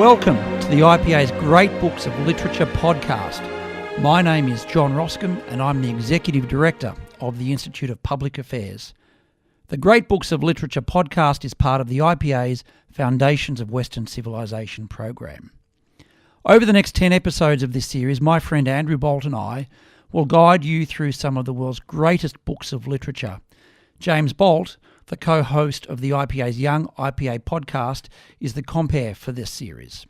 Welcome to the IPA's Great Books of Literature podcast. My name is John Roskam and I'm the Executive Director of the Institute of Public Affairs. The Great Books of Literature podcast is part of the IPA's Foundations of Western Civilization program. Over the next 10 episodes of this series, my friend Andrew Bolt and I will guide you through some of the world's greatest books of literature. James Bolt, the co-host of the IPA's Young IPA podcast, is the compere for this series.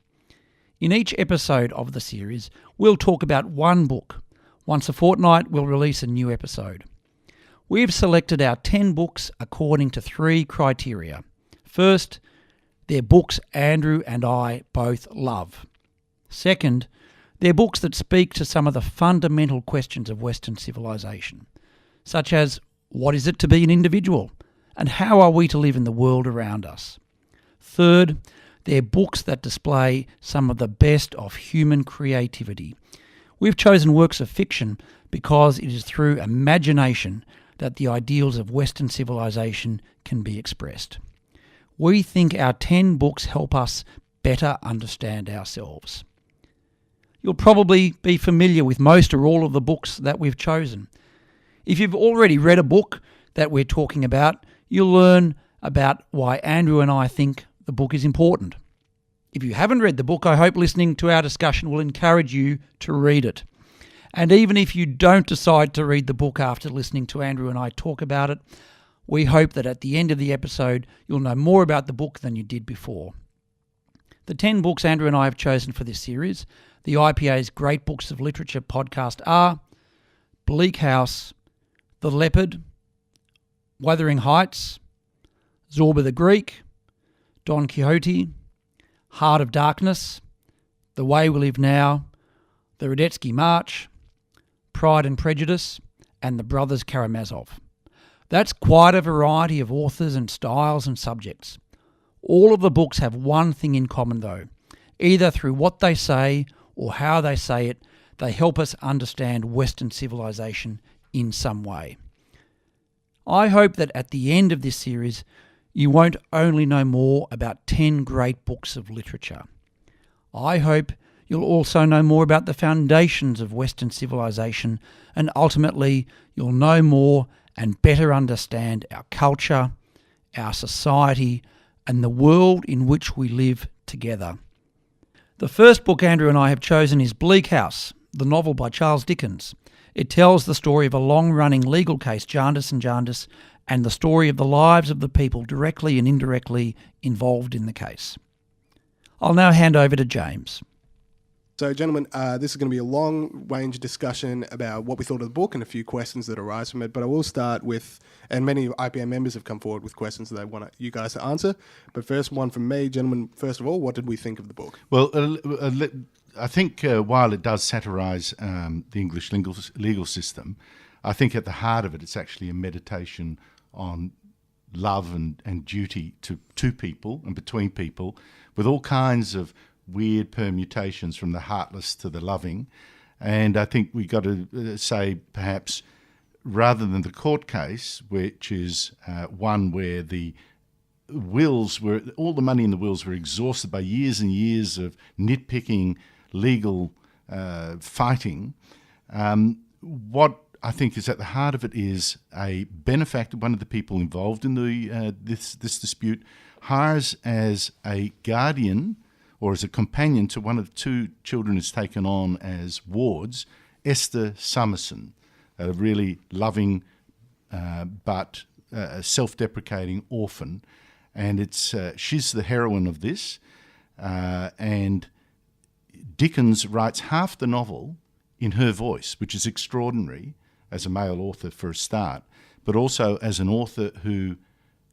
In each episode of the series, we'll talk about one book. Once a fortnight, we'll release a new episode. We've selected our 10 books according to 3 criteria. First, they're books Andrew and I both love. Second, they're books that speak to some of the fundamental questions of Western civilization, such as what is it to be an individual? And how are we to live in the world around us? Third, they're books that display some of the best of human creativity. We've chosen works of fiction because it is through imagination that the ideals of Western civilization can be expressed. We think our 10 books help us better understand ourselves. You'll probably be familiar with most or all of the books that we've chosen. If you've already read a book that we're talking about, you'll learn about why Andrew and I think the book is important. If you haven't read the book, I hope listening to our discussion will encourage you to read it. And even if you don't decide to read the book after listening to Andrew and I talk about it, we hope that at the end of the episode you'll know more about the book than you did before. The 10 books Andrew and I have chosen for this series, the IPA's Great Books of Literature podcast, are Bleak House, The Leopard, Wuthering Heights, Zorba the Greek, Don Quixote, Heart of Darkness, The Way We Live Now, The Radetzky March, Pride and Prejudice, and The Brothers Karamazov. That's quite a variety of authors and styles and subjects. All of the books have one thing in common though. Either through what they say or how they say it, they help us understand Western civilization in some way. I hope that at the end of this series, you won't only know more about 10 great books of literature. I hope you'll also know more about the foundations of Western civilization, and ultimately you'll know more and better understand our culture, our society, and the world in which we live together. The first book Andrew and I have chosen is Bleak House, the novel by Charles Dickens. It tells the story of a long-running legal case, Jarndyce and Jarndyce, and the story of the lives of the people directly and indirectly involved in the case. I'll now hand over to James. So, gentlemen, this is going to be a long-range discussion about what we thought of the book and a few questions that arise from it. But I will start with, and many IPA members have come forward with questions that they want you guys to answer. But first, one from me, gentlemen. First of all, what did we think of the book? Well, I think while it does satirise the English legal system, I think at the heart of it, it's actually a meditation on love and duty to people and between people, with all kinds of weird permutations from the heartless to the loving. And I think we got to say, perhaps, rather than the court case, which is one where the all the money in the wills were exhausted by years and years of nitpicking legal fighting, what I think is at the heart of it is a benefactor, one of the people involved in this dispute, hires as a guardian or as a companion to one of the 2 children who's taken on as wards, Esther Summerson, a really loving but self-deprecating orphan. And she's the heroine of this. And Dickens writes half the novel in her voice, which is extraordinary as a male author for a start, but also as an author who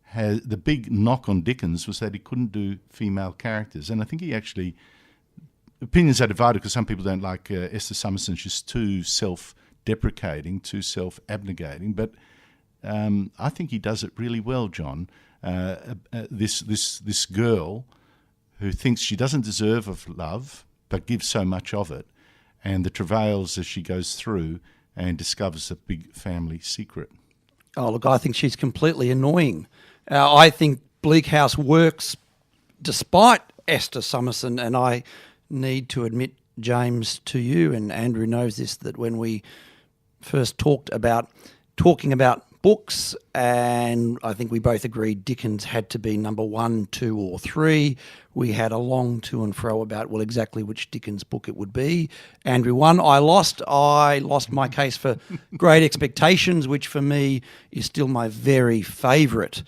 has the big knock on Dickens was that he couldn't do female characters. And I think opinions are divided because some people don't like Esther Summerson. She's too self-deprecating, too self-abnegating, but I think he does it really well, John. This girl who thinks she doesn't deserve of love, but gives so much of it, and the travails as she goes through and discovers a big family secret. Oh, look, I think she's completely annoying. I think Bleak House works despite Esther Summerson, and I need to admit, James, to you, and Andrew knows this, that when we first talking about books, and I think we both agreed Dickens had to be number 1, 2 or 3. We had a long to and fro about, well, exactly which Dickens book it would be. Andrew won. I lost my case for Great Expectations, which for me is still my very favourite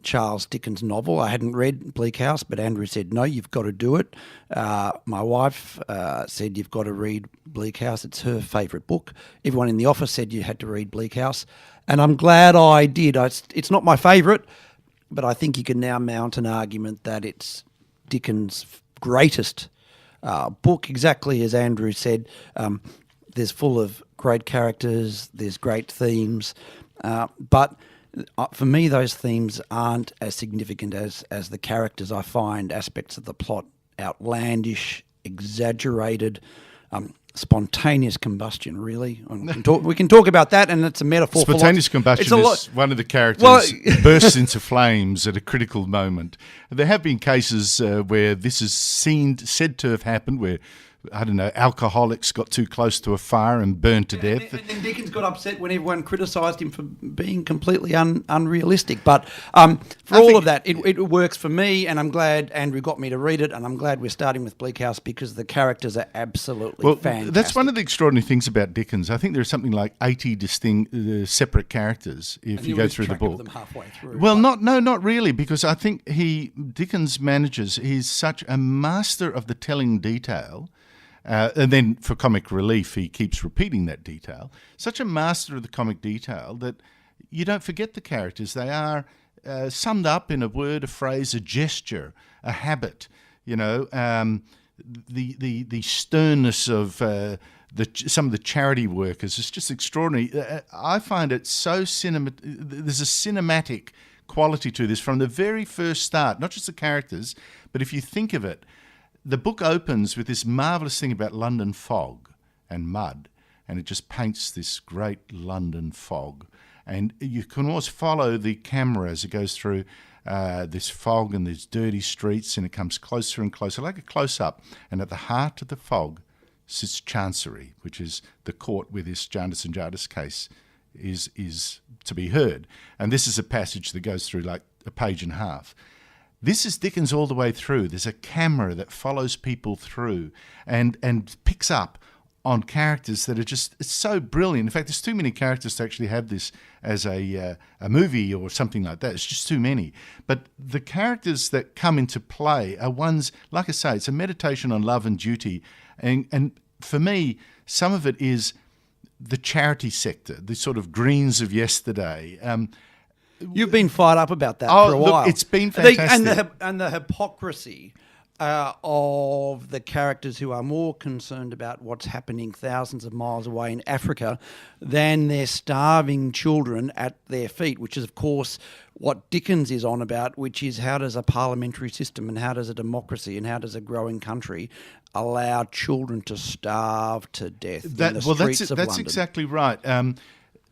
Charles Dickens novel. I hadn't read Bleak House, but Andrew said, no, you've got to do it. My wife said, you've got to read Bleak House. It's her favourite book. Everyone in the office said you had to read Bleak House. And I'm glad I did. It's not my favourite, but I think you can now mount an argument that it's Dickens' greatest book, exactly as Andrew said. There's full of great characters, there's great themes, but for me, those themes aren't as significant as the characters. I find aspects of the plot outlandish, exaggerated, spontaneous combustion, really. We can talk about that, and it's a metaphor Spontaneous for combustion is one of the characters bursts into flames at a critical moment. There have been cases where this is said to have happened, where, I don't know, alcoholics got too close to a fire and burned to death. And then Dickens got upset when everyone criticised him for being completely unrealistic. But for all of that, it works for me, and I'm glad Andrew got me to read it, and I'm glad we're starting with Bleak House because the characters are absolutely fantastic. That's one of the extraordinary things about Dickens. I think there's something like 80 distinct separate characters if you go through the book. Of them halfway through. Well, not really, because I think Dickens manages. He's such a master of the telling detail. And then for comic relief, he keeps repeating that detail. Such a master of the comic detail that you don't forget the characters. They are summed up in a word, a phrase, a gesture, a habit. You know, the sternness of some of the charity workers is just extraordinary. I find it so there's a cinematic quality to this from the very first start. Not just the characters, but if you think of it. The book opens with this marvellous thing about London fog and mud, and it just paints this great London fog. And you can always follow the camera as it goes through this fog and these dirty streets, and it comes closer and closer, like a close-up. And at the heart of the fog sits Chancery, which is the court where this Jarndyce and Jarndyce case is to be heard. And this is a passage that goes through like a page and a half. This is Dickens all the way through. There's a camera that follows people through and picks up on characters that are just, it's so brilliant. In fact, there's too many characters to actually have this as a movie or something like that. It's just too many. But the characters that come into play are ones, like I say, it's a meditation on love and duty. And for me, some of it is the charity sector, the sort of Greens of yesterday. You've been fired up about that for a while. Look, it's been fantastic. And the hypocrisy of the characters who are more concerned about what's happening thousands of miles away in Africa than their starving children at their feet, which is, of course, what Dickens is on about, which is how does a parliamentary system and how does a democracy and how does a growing country allow children to starve to death in the streets of London? That's exactly right.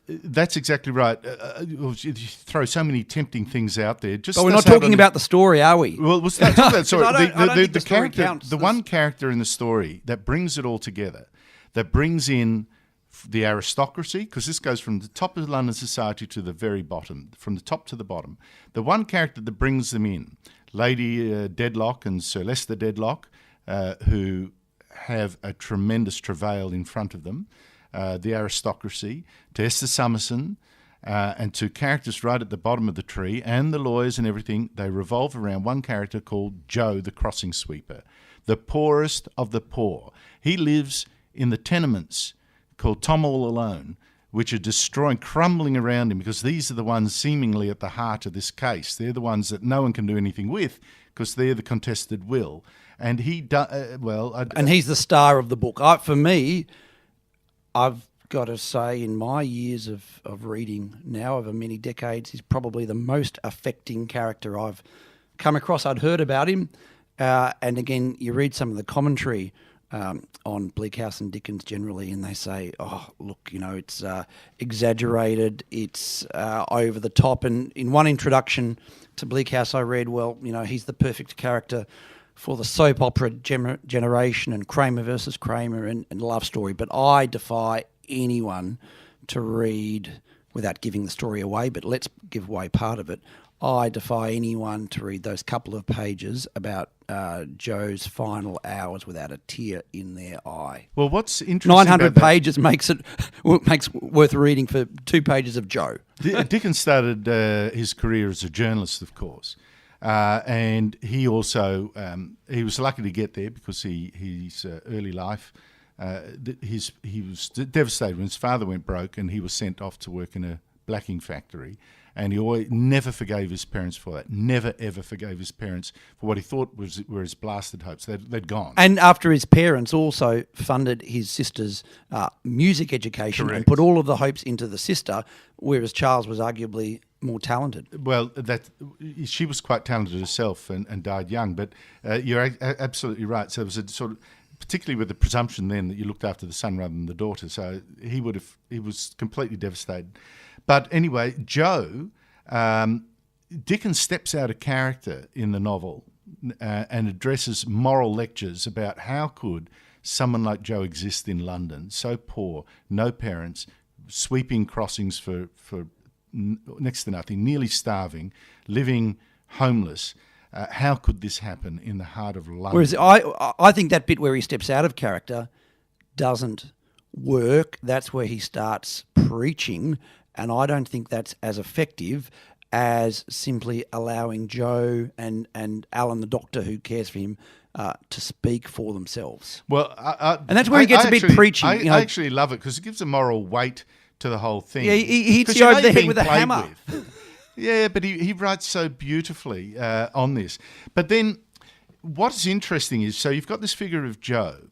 That's exactly right. You throw so many tempting things out there. But we're not talking about the story, are we? Well, let's talk about that story. I don't think the story counts. The one character in the story that brings it all together, that brings in the aristocracy, because this goes from the top of London society to the very bottom, from the top to the bottom. The one character that brings them in, Lady Dedlock and Sir Leicester Dedlock, who have a tremendous travail in front of them, the aristocracy, to Esther Summerson, and to characters right at the bottom of the tree, and the lawyers and everything. They revolve around one character called Joe, the crossing sweeper, the poorest of the poor. He lives in the tenements called Tom All Alone, which are destroying, crumbling around him, because these are the ones seemingly at the heart of this case. They're the ones that no one can do anything with, because they're the contested will. And and he's the star of the book. For me, I've got to say, in my years of reading now over many decades, he's probably the most affecting character I've come across. I'd heard about him. And again, you read some of the commentary on Bleak House and Dickens generally, and they say, oh, look, it's exaggerated, it's over the top. And in one introduction to Bleak House, I read, he's the perfect character for the soap opera generation and Kramer versus Kramer and Love Story, but I defy anyone to read, without giving the story away, but let's give away part of it, I defy anyone to read those couple of pages about Joe's final hours without a tear in their eye. Well, what's interesting 900 about that- pages makes worth reading for 2 pages of Joe. Dickens started his career as a journalist, of course, and he also he was lucky to get there because his early life. He was devastated when his father went broke and he was sent off to work in a blacking factory, and he never forgave his parents for that. Never ever forgave his parents for what he thought were his blasted hopes. They'd gone. And after his parents also funded his sister's music education and put all of the hopes into the sister, whereas Charles was arguably more talented. Well, she was quite talented herself and died young. But you're absolutely right. So it was a sort of, particularly with the presumption then that you looked after the son rather than the daughter. So he was completely devastated. But anyway, Joe, Dickens steps out of character in the novel and addresses moral lectures about how could someone like Joe exist in London, so poor, no parents, sweeping crossings for next to nothing, nearly starving, living homeless. How could this happen in the heart of London? Whereas I think that bit where he steps out of character doesn't work. That's where he starts preaching, and I don't think that's as effective as simply allowing Joe and Alan, the doctor who cares for him, to speak for themselves. Well, and that's where he gets a bit preachy. I actually love it because it gives a moral weight to the whole thing. Yeah, he hits you over the head with a hammer. Yeah, but he writes so beautifully on this. But then what's interesting is, so you've got this figure of Joe,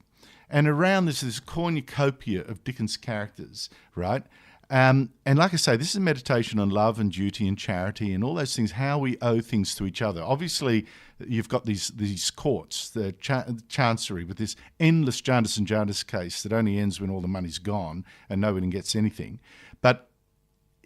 and around this cornucopia of Dickens characters, right? And like I say, this is a meditation on love and duty and charity and all those things, how we owe things to each other. Obviously, you've got these courts, the Chancery, with this endless Jarndyce and Jarndyce case that only ends when all the money's gone and nobody gets anything. But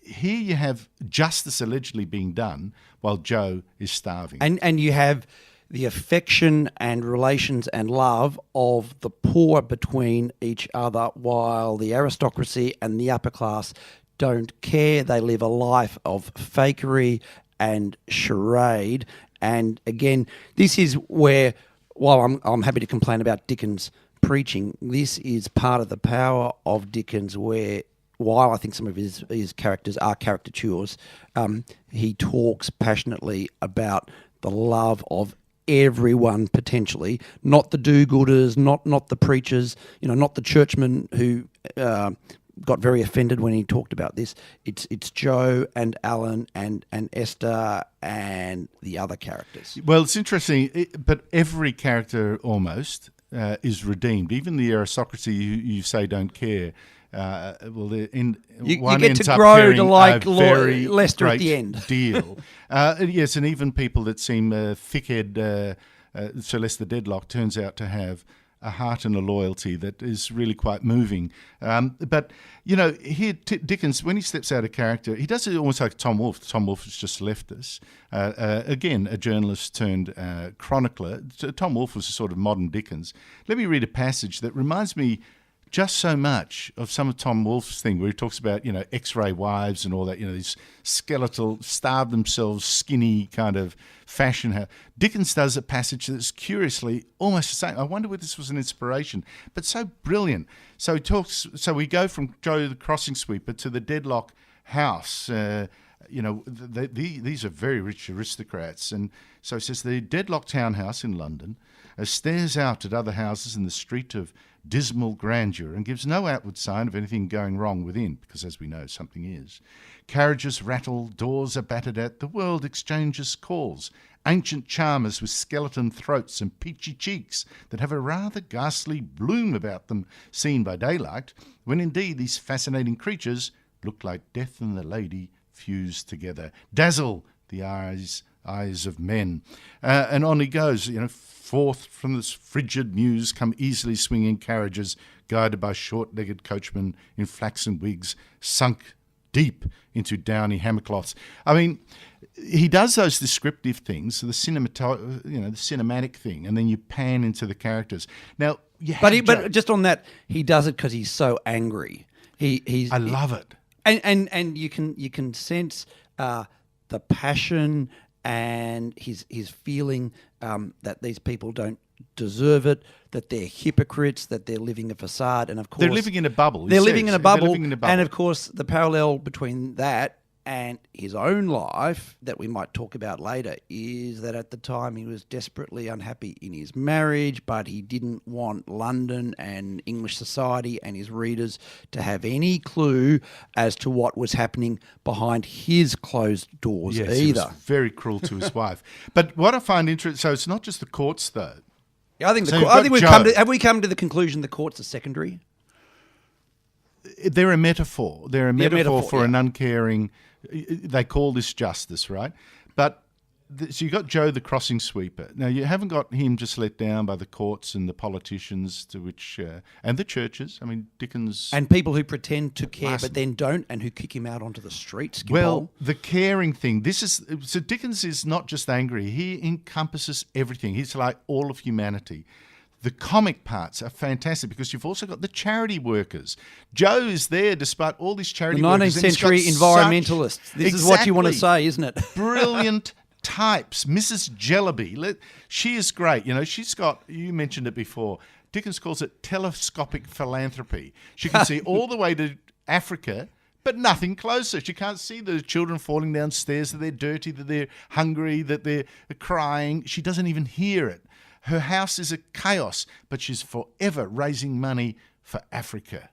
here you have justice allegedly being done while Joe is starving. And you have the affection and relations and love of the poor between each other, while the aristocracy and the upper class don't care. They live a life of fakery and charade. And again, this is where, while I'm happy to complain about Dickens preaching, this is part of the power of Dickens, where while I think some of his characters are caricatures, he talks passionately about the love of everyone potentially, not the do-gooders, not the preachers, not the churchmen who got very offended when he talked about this. It's Joe and Alan and Esther and the other characters. Well, it's interesting, but every character almost is redeemed. Even the aristocracy you say don't care. You get to grow to like Lester at the end. Deal. Yes, and even people that seem thick-head, Sir Lester Dedlock turns out to have a heart and a loyalty that is really quite moving. But, here Dickens, when he steps out of character, he does it almost like Tom Wolfe. Tom Wolfe has just left us. Again, a journalist turned chronicler. Tom Wolfe was a sort of modern Dickens. Let me read a passage that reminds me just so much of some of Tom Wolfe's thing, where he talks about, X-ray wives and all that, these skeletal, starved themselves, skinny kind of fashion. Dickens does a passage that's curiously almost the same. I wonder whether this was an inspiration, but so brilliant. So he talks. So we go from Joe the crossing sweeper to the Dedlock house. These are very rich aristocrats, and so he says the Dedlock townhouse in London stares out at other houses in the street of dismal grandeur and gives no outward sign of anything going wrong within, because as we know, something is. Carriages rattle, doors are battered at, the world exchanges calls. Ancient charmers with skeleton throats and peachy cheeks that have a rather ghastly bloom about them seen by daylight, when indeed these fascinating creatures look like death and the lady fused together. Dazzle the eyes of men. And on he goes, forth from this frigid mews come easily swinging carriages, guided by short-legged coachmen in flaxen wigs, sunk deep into downy hammercloths. I mean, he does those descriptive things, the cinematic thing, and then you pan into the characters. Now, but just on that, he does it because he's so angry. I love it, and you can sense the passion and his feeling that these people don't deserve it, that they're hypocrites, that they're living a facade, and of course they're living in a bubble. They're living in a bubble, and of course the parallel between that and his own life that we might talk about later is that at the time he was desperately unhappy in his marriage, but he didn't want London and English society and his readers to have any clue as to what was happening behind his closed doors either. He was very cruel to his wife. But what I find interesting, so it's not just the courts though. Yeah, I think have we come to the conclusion the courts are secondary? They're a metaphor. They're a metaphor for yeah. an uncaring. They call this justice, right? But so you got Joe the crossing sweeper. Now you haven't got him just let down by the courts and the politicians, to which and the churches. I mean, Dickens and people who pretend to care but then don't, and who kick him out onto the streets. Well, the caring thing. So Dickens is not just angry. He encompasses everything. He's like all of humanity. The comic parts are fantastic because you've also got the charity workers. Joe is there despite all these charity workers. The 19th century environmentalists. This is what you want to say, isn't it? Brilliant types. Mrs. Jellaby. She is great. You know, she's got, you mentioned it before, Dickens calls it telescopic philanthropy. She can see all the way to Africa, but nothing closer. She can't see the children falling downstairs, that they're dirty, that they're hungry, that they're crying. She doesn't even hear it. Her house is a chaos, but she's forever raising money for Africa.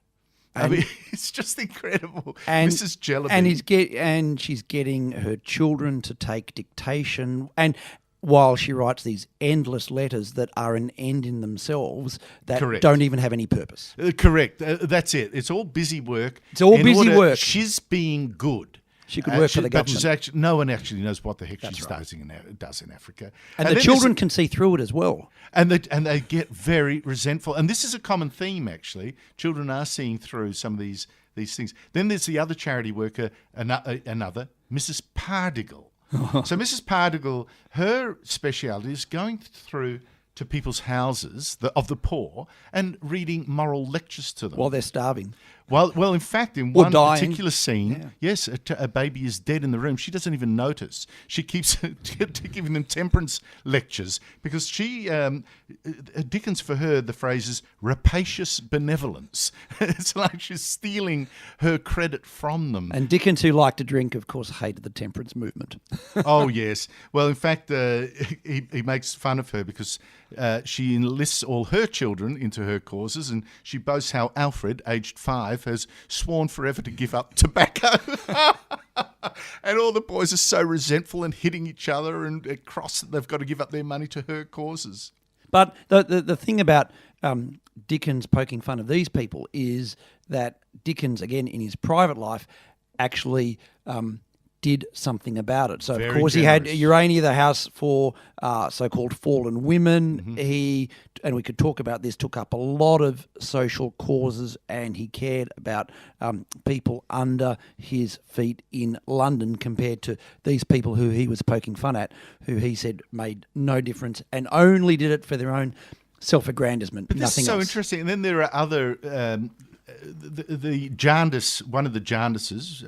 I mean, it's just incredible. And, Mrs. Jellaby. And she's getting her children to take dictation. And while she writes these endless letters that are an end in themselves, that Correct. don't even have any purpose. Correct. That's it. It's all busy work. It's all busy work. She's being good. She could work for the government. But no one actually knows what the heck she does in Africa. And the children can see through it as well. And they get very resentful. And this is a common theme, actually. Children are seeing through some of these things. Then there's the other charity worker, another, Mrs. Pardiggle. So Mrs. Pardiggle, her speciality is going through to people's houses of the poor and reading moral lectures to them. While they're starving. Well, in fact, in one particular scene, yes, a baby is dead in the room. She doesn't even notice. She keeps giving them temperance lectures because Dickens, for her, the phrase is rapacious benevolence. It's like she's stealing her credit from them. And Dickens, who liked to drink, of course, hated the temperance movement. Oh, yes. Well, in fact, he makes fun of her because she enlists all her children into her causes, and she boasts how Alfred, aged 5, has sworn forever to give up tobacco. And all the boys are so resentful and hitting each other and cross that they've got to give up their money to her causes. But the thing about Dickens poking fun of these people is that Dickens, again, in his private life, actually did something about it. So, Very of course, generous. he had Urania, the house for so-called fallen women. Mm-hmm. He, and we could talk about this, took up a lot of social causes, and he cared about people under his feet in London compared to these people who he was poking fun at, who he said made no difference and only did it for their own self-aggrandizement, But nothing this is so else. interesting. And then there are other... the Jarndyce, one of the Jarndyces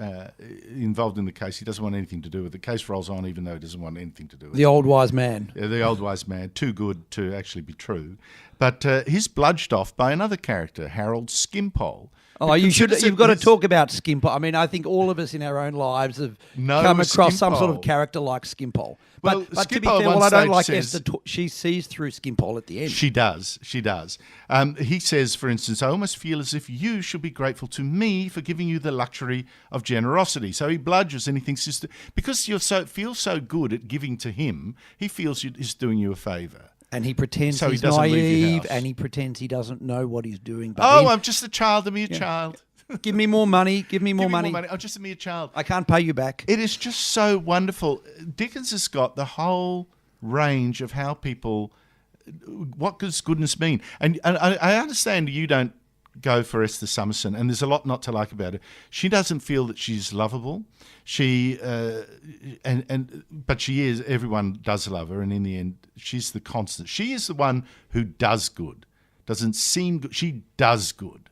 involved in the case, he doesn't want anything to do with it. The case rolls on even though he doesn't want anything to do with it. The old wise man. The old wise man, too good to actually be true. But he's bludged off by another character, Harold Skimpole. Oh, you've got to talk about Skimpole. I mean, I think all of us in our own lives have come across some sort of character like Skimpole. Well, but to be Skimpole fair, at well, one I don't like stage Esther. She sees through Skimpole at the end. She does. He says, for instance, I almost feel as if you should be grateful to me for giving you the luxury of generosity. So he bludges and he thinks, because you feel so good at giving to him, he feels he's doing you a favour. And he pretends So he he's doesn't leave your naive, house. and he pretends he doesn't know what he's doing. But I'm just a child, a mere child. Give me more money. Give me more Give me money. more money. I'm just a mere child. I can't pay you back. It is just so wonderful. Dickens has got the whole range of how people, what does goodness mean? And I understand you don't go for Esther Summerson, and there's a lot not to like about her. She doesn't feel that she's lovable. But she is. Everyone does love her, and in the end, she's the constant. She is the one who does good. Doesn't seem good. She does good.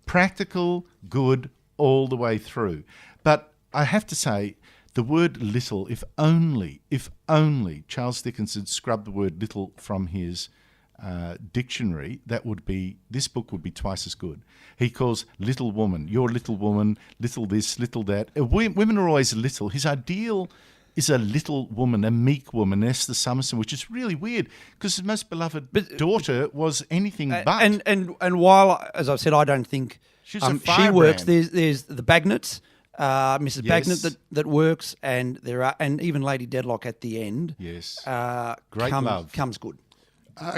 Practical good all the way through. But I have to say, the word little, if only Charles Dickens had scrubbed the word little from his dictionary, this book would be twice as good. He calls little woman, your little woman, little this, little that. Women are always little. His ideal is a little woman, a meek woman, Esther Summerson, which is really weird because his most beloved daughter was anything but. And while, as I've said, I don't think She's a she works. firebrand. There's the Bagnets, Mrs. Yes. Bagnet that works, and and even Lady Dedlock at the end. Yes. Great love. Comes good.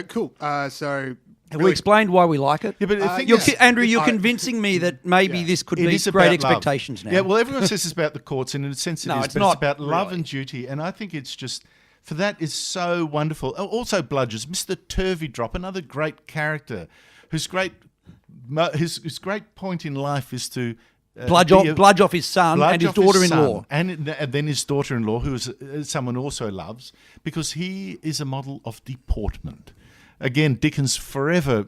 Cool. So Have we explained why we like it? Yeah, but I think Andrew, you're convincing me that maybe this could be is Great about love. Expectations now. Yeah, well, everyone says it's about the courts, and in a sense it No, is, it's but not it's about love really. and duty, and I think it's just, for that is so wonderful. Also Bludgers, Mr. Turveydrop, another great character, whose great point in life is to Bludge off his son and his daughter-in-law. And then his daughter-in-law, who is someone who also loves, because he is a model of deportment. Again, Dickens forever,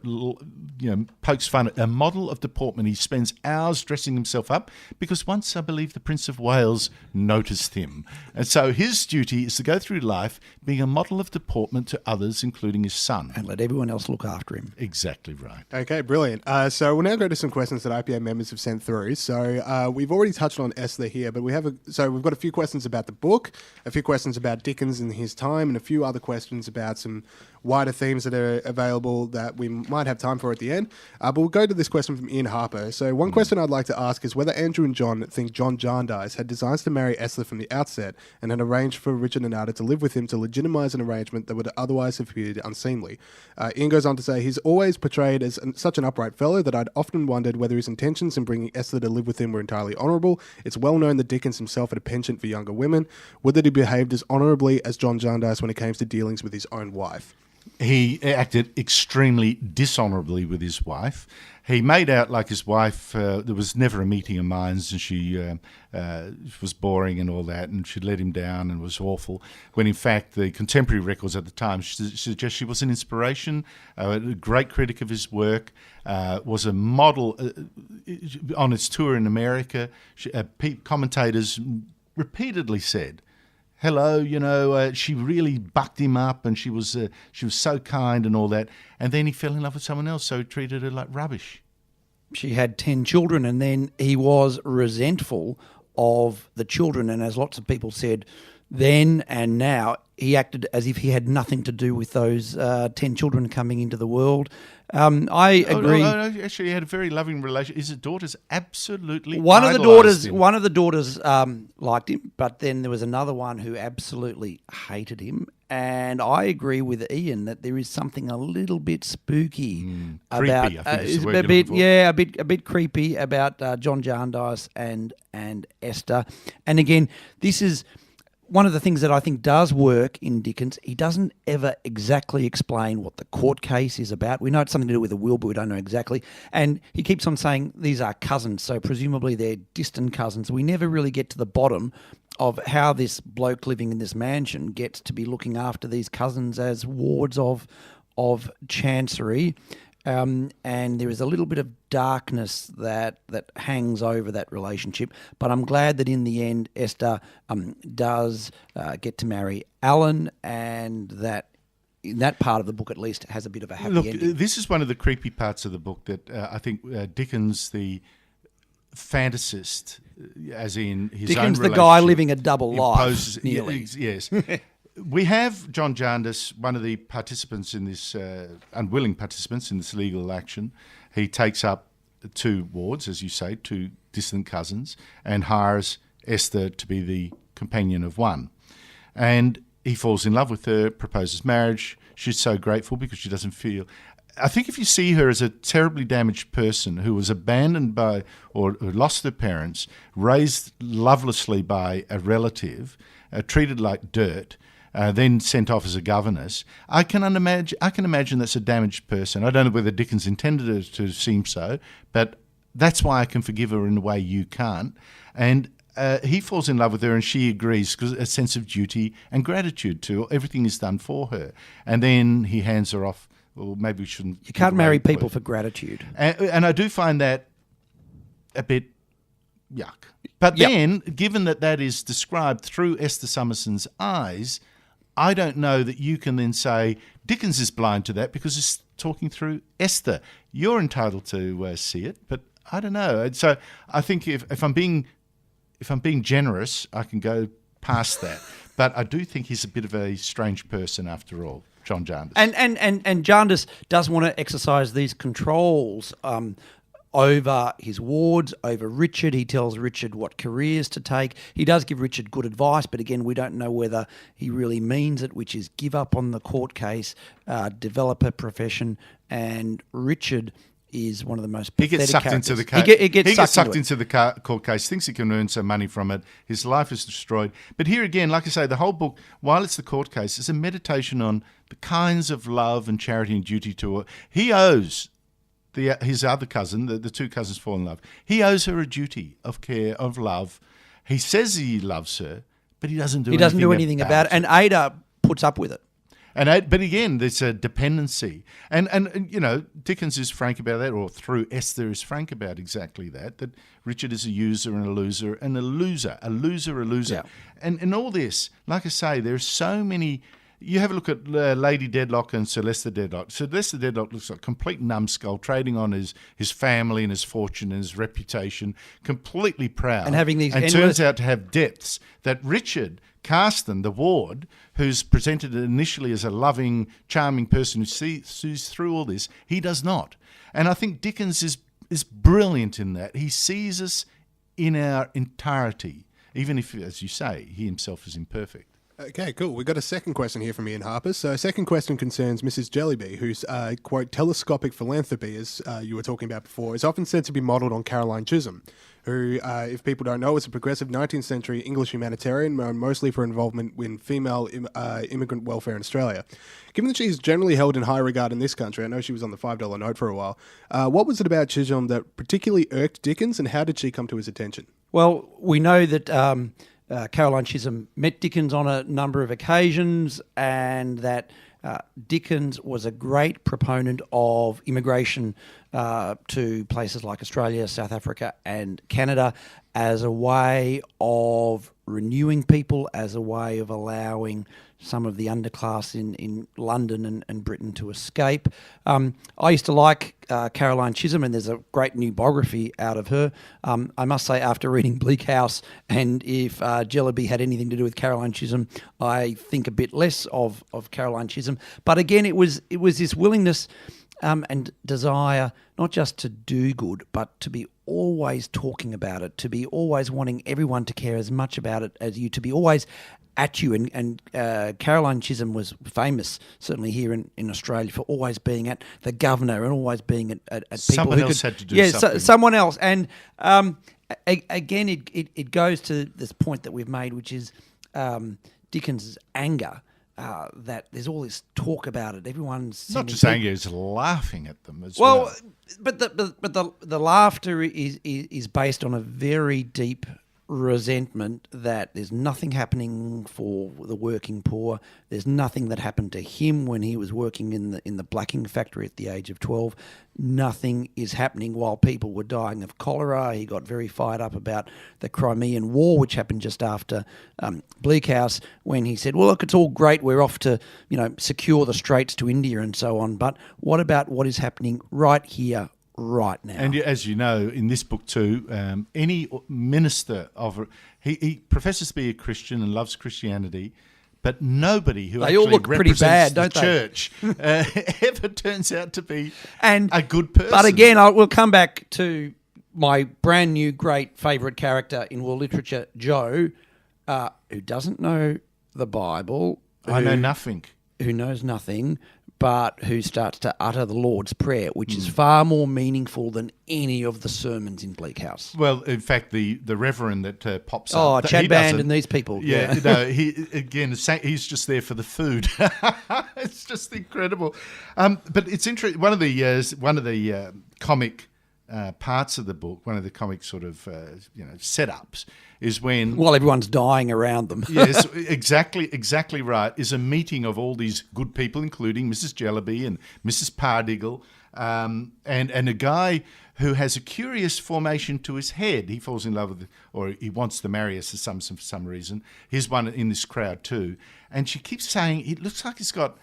pokes fun at a model of deportment. He spends hours dressing himself up because once, I believe, the Prince of Wales noticed him. And so his duty is to go through life being a model of deportment to others, including his son. And let everyone else look after him. Exactly right. Okay, brilliant. So we'll now go to some questions that IPA members have sent through. So we've already touched on Esther here, but we've got a few questions about the book, a few questions about Dickens and his time, and a few other questions about some wider themes that are available that we might have time for at the end. But we'll go to this question from Ian Harper. So one question I'd like to ask is whether Andrew and John think John Jarndyce had designs to marry Esther from the outset and had arranged for Richard and Ada to live with him to legitimise an arrangement that would otherwise have appeared unseemly. Ian goes on to say, he's always portrayed as such an upright fellow that I'd often wondered whether his intentions in bringing Esther to live with him were entirely honourable. It's well known that Dickens himself had a penchant for younger women. Would that he behaved as honourably as John Jarndyce when it came to dealings with his own wife? He acted extremely dishonourably with his wife. He made out like his wife, there was never a meeting of minds, and she was boring and all that, and she let him down and was awful, when in fact the contemporary records at the time suggest she was an inspiration, a great critic of his work, was a model on its tour in America. Commentators repeatedly said, hello, she really bucked him up, and she was so kind and all that. And then he fell in love with someone else, so he treated her like rubbish. She had 10 children, and then he was resentful of the children. And as lots of people said then and now, he acted as if he had nothing to do with those 10 children coming into the world. I agree. No, actually, he had a very loving relationship. His daughters absolutely One of the daughters him. liked him, but then there was another one who absolutely hated him. And I agree with Ian that there is something a little bit spooky about creepy, I think is the word you're looking for. a bit creepy about John Jarndyce and Esther. And again, this is one of the things that I think does work in Dickens. He doesn't ever exactly explain what the court case is about. We know it's something to do with a will, but we don't know exactly. And he keeps on saying these are cousins, so presumably they're distant cousins. We never really get to the bottom of how this bloke living in this mansion gets to be looking after these cousins as wards of Chancery. And there is a little bit of darkness that hangs over that relationship. But I'm glad that in the end, Esther does get to marry Alan, and that in that part of the book at least has a bit of a happy ending. This is one of the creepy parts of the book that I think Dickens, the fantasist, as in his Dickens, own the guy living a double life, imposes, nearly. Yes. We have John Jarndyce, one of the participants in this, unwilling participants in this legal action. He takes up 2 wards, as you say, 2 distant cousins, and hires Esther to be the companion of one. And he falls in love with her, proposes marriage. She's so grateful because she doesn't feel... I think if you see her as a terribly damaged person who was abandoned by or who lost her parents, raised lovelessly by a relative, treated like dirt, then sent off as a governess. I can imagine that's a damaged person. I don't know whether Dickens intended it to seem so, but that's why I can forgive her in a way you can't. And he falls in love with her, and she agrees because a sense of duty and gratitude to everything he's done for her. And then he hands her off. Well, maybe we shouldn't. You can't marry people for gratitude. And I do find that a bit yuck. But then, given that is described through Esther Summerson's eyes, I don't know that you can then say Dickens is blind to that because it's talking through Esther. You're entitled to see it, but I don't know. And so I think if I'm being generous, I can go past that. But I do think he's a bit of a strange person after all, John Jarndyce. And Jarndyce does want to exercise these controls over his wards, over Richard. He tells Richard what careers to take. He does give Richard good advice, but again, we don't know whether he really means it, which is give up on the court case, develop a profession, and Richard is one of the most pathetic He gets sucked characters. into the case. He gets sucked into the court case, thinks he can earn some money from it. His life is destroyed. But here again, like I say, the whole book, while it's the court case, is a meditation on the kinds of love and charity and duty to her. He owes his other cousin, the two cousins fall in love, he owes her a duty of care, of love. He says he loves her, but he doesn't do anything about it. And Ada puts up with it. But again, there's a dependency. And you know, Dickens is frank about that, or through Esther is frank about exactly that Richard is a user and a loser, and a loser. Yeah. And in all this, like I say, there's so many. You have a look at Lady Dedlock and Sylvester Dedlock. Sylvester Dedlock looks like a complete numbskull, trading on his family and his fortune and his reputation, completely proud. And having these turns out to have depths that Richard Carston, the ward, who's presented initially as a loving, charming person who sees through all this, he does not. And I think Dickens is brilliant in that. He sees us in our entirety, even if, as you say, he himself is imperfect. Okay, cool. We've got a second question here from Ian Harper. So, second question concerns Mrs. Jellyby, whose, quote, telescopic philanthropy, as you were talking about before, is often said to be modelled on Caroline Chisholm, who, if people don't know, was a progressive 19th century English humanitarian, known mostly for involvement in female immigrant welfare in Australia. Given that she is generally held in high regard in this country, I know she was on the $5 note for a while, what was it about Chisholm that particularly irked Dickens, and how did she come to his attention? Well, we know that Caroline Chisholm met Dickens on a number of occasions, and that Dickens was a great proponent of immigration to places like Australia, South Africa and Canada as a way of renewing people, as a way of allowing some of the underclass in London and Britain to escape. I used to like Caroline Chisholm, and there's a great new biography out of her. I must say, after reading Bleak House, and if Jellyby had anything to do with Caroline Chisholm, I think a bit less of Caroline Chisholm. But again, it was this willingness and desire not just to do good, but to be always talking about it, to be always wanting everyone to care as much about it as you, to be always at you. And Caroline Chisholm was famous, certainly here in Australia, for always being at the governor and always being at people someone who else could, had to do something. someone else. And again, it goes to this point that we've made, which is Dickens's anger. That there's all this talk about it. Everyone's not just anger; he's laughing at them as well. well. But the laughter is based on a very deep resentment that there's nothing happening for the working poor. There's nothing that happened to him when he was working in the blacking factory at the age of 12. Nothing is happening while people were dying of cholera. He got very fired up about the Crimean War, which happened just after Bleak House, when he said, well, look, it's all great. We're off to, secure the straits to India and so on. But what about what is happening right here, right now? And as you know, in this book too, any minister he professes to be a Christian and loves Christianity, but nobody who they actually all look pretty represents bad, don't the they? church ever turns out to be and a good person. But again, we'll come back to my brand new great favourite character in world literature, Joe, who doesn't know the Bible. I know nothing. Who knows nothing, but who starts to utter the Lord's Prayer, which is far more meaningful than any of the sermons in Bleak House. Well, in fact, the reverend that pops up... Oh, Chad he Band doesn't- and these people. Yeah, no, he's just there for the food. It's just incredible. But it's interesting. One of the comic parts of the book, one of the comic sort of setups, is when While everyone's dying around them. yes, exactly right, is a meeting of all these good people, including Mrs. Jellyby and Mrs. Pardiggle, and a guy who has a curious formation to his head. He falls in love with, or he wants to marry us for some reason. Here's one in this crowd too, and she keeps saying it looks like he's got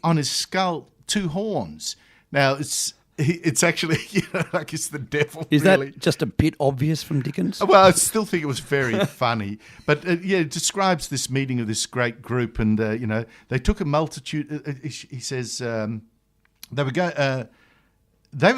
on his skull 2 horns. Now it's actually like it's the devil. Is really. that just a bit obvious from Dickens? Well, I still think it was very funny, but it describes this meeting of this great group, and they took a multitude. He says they were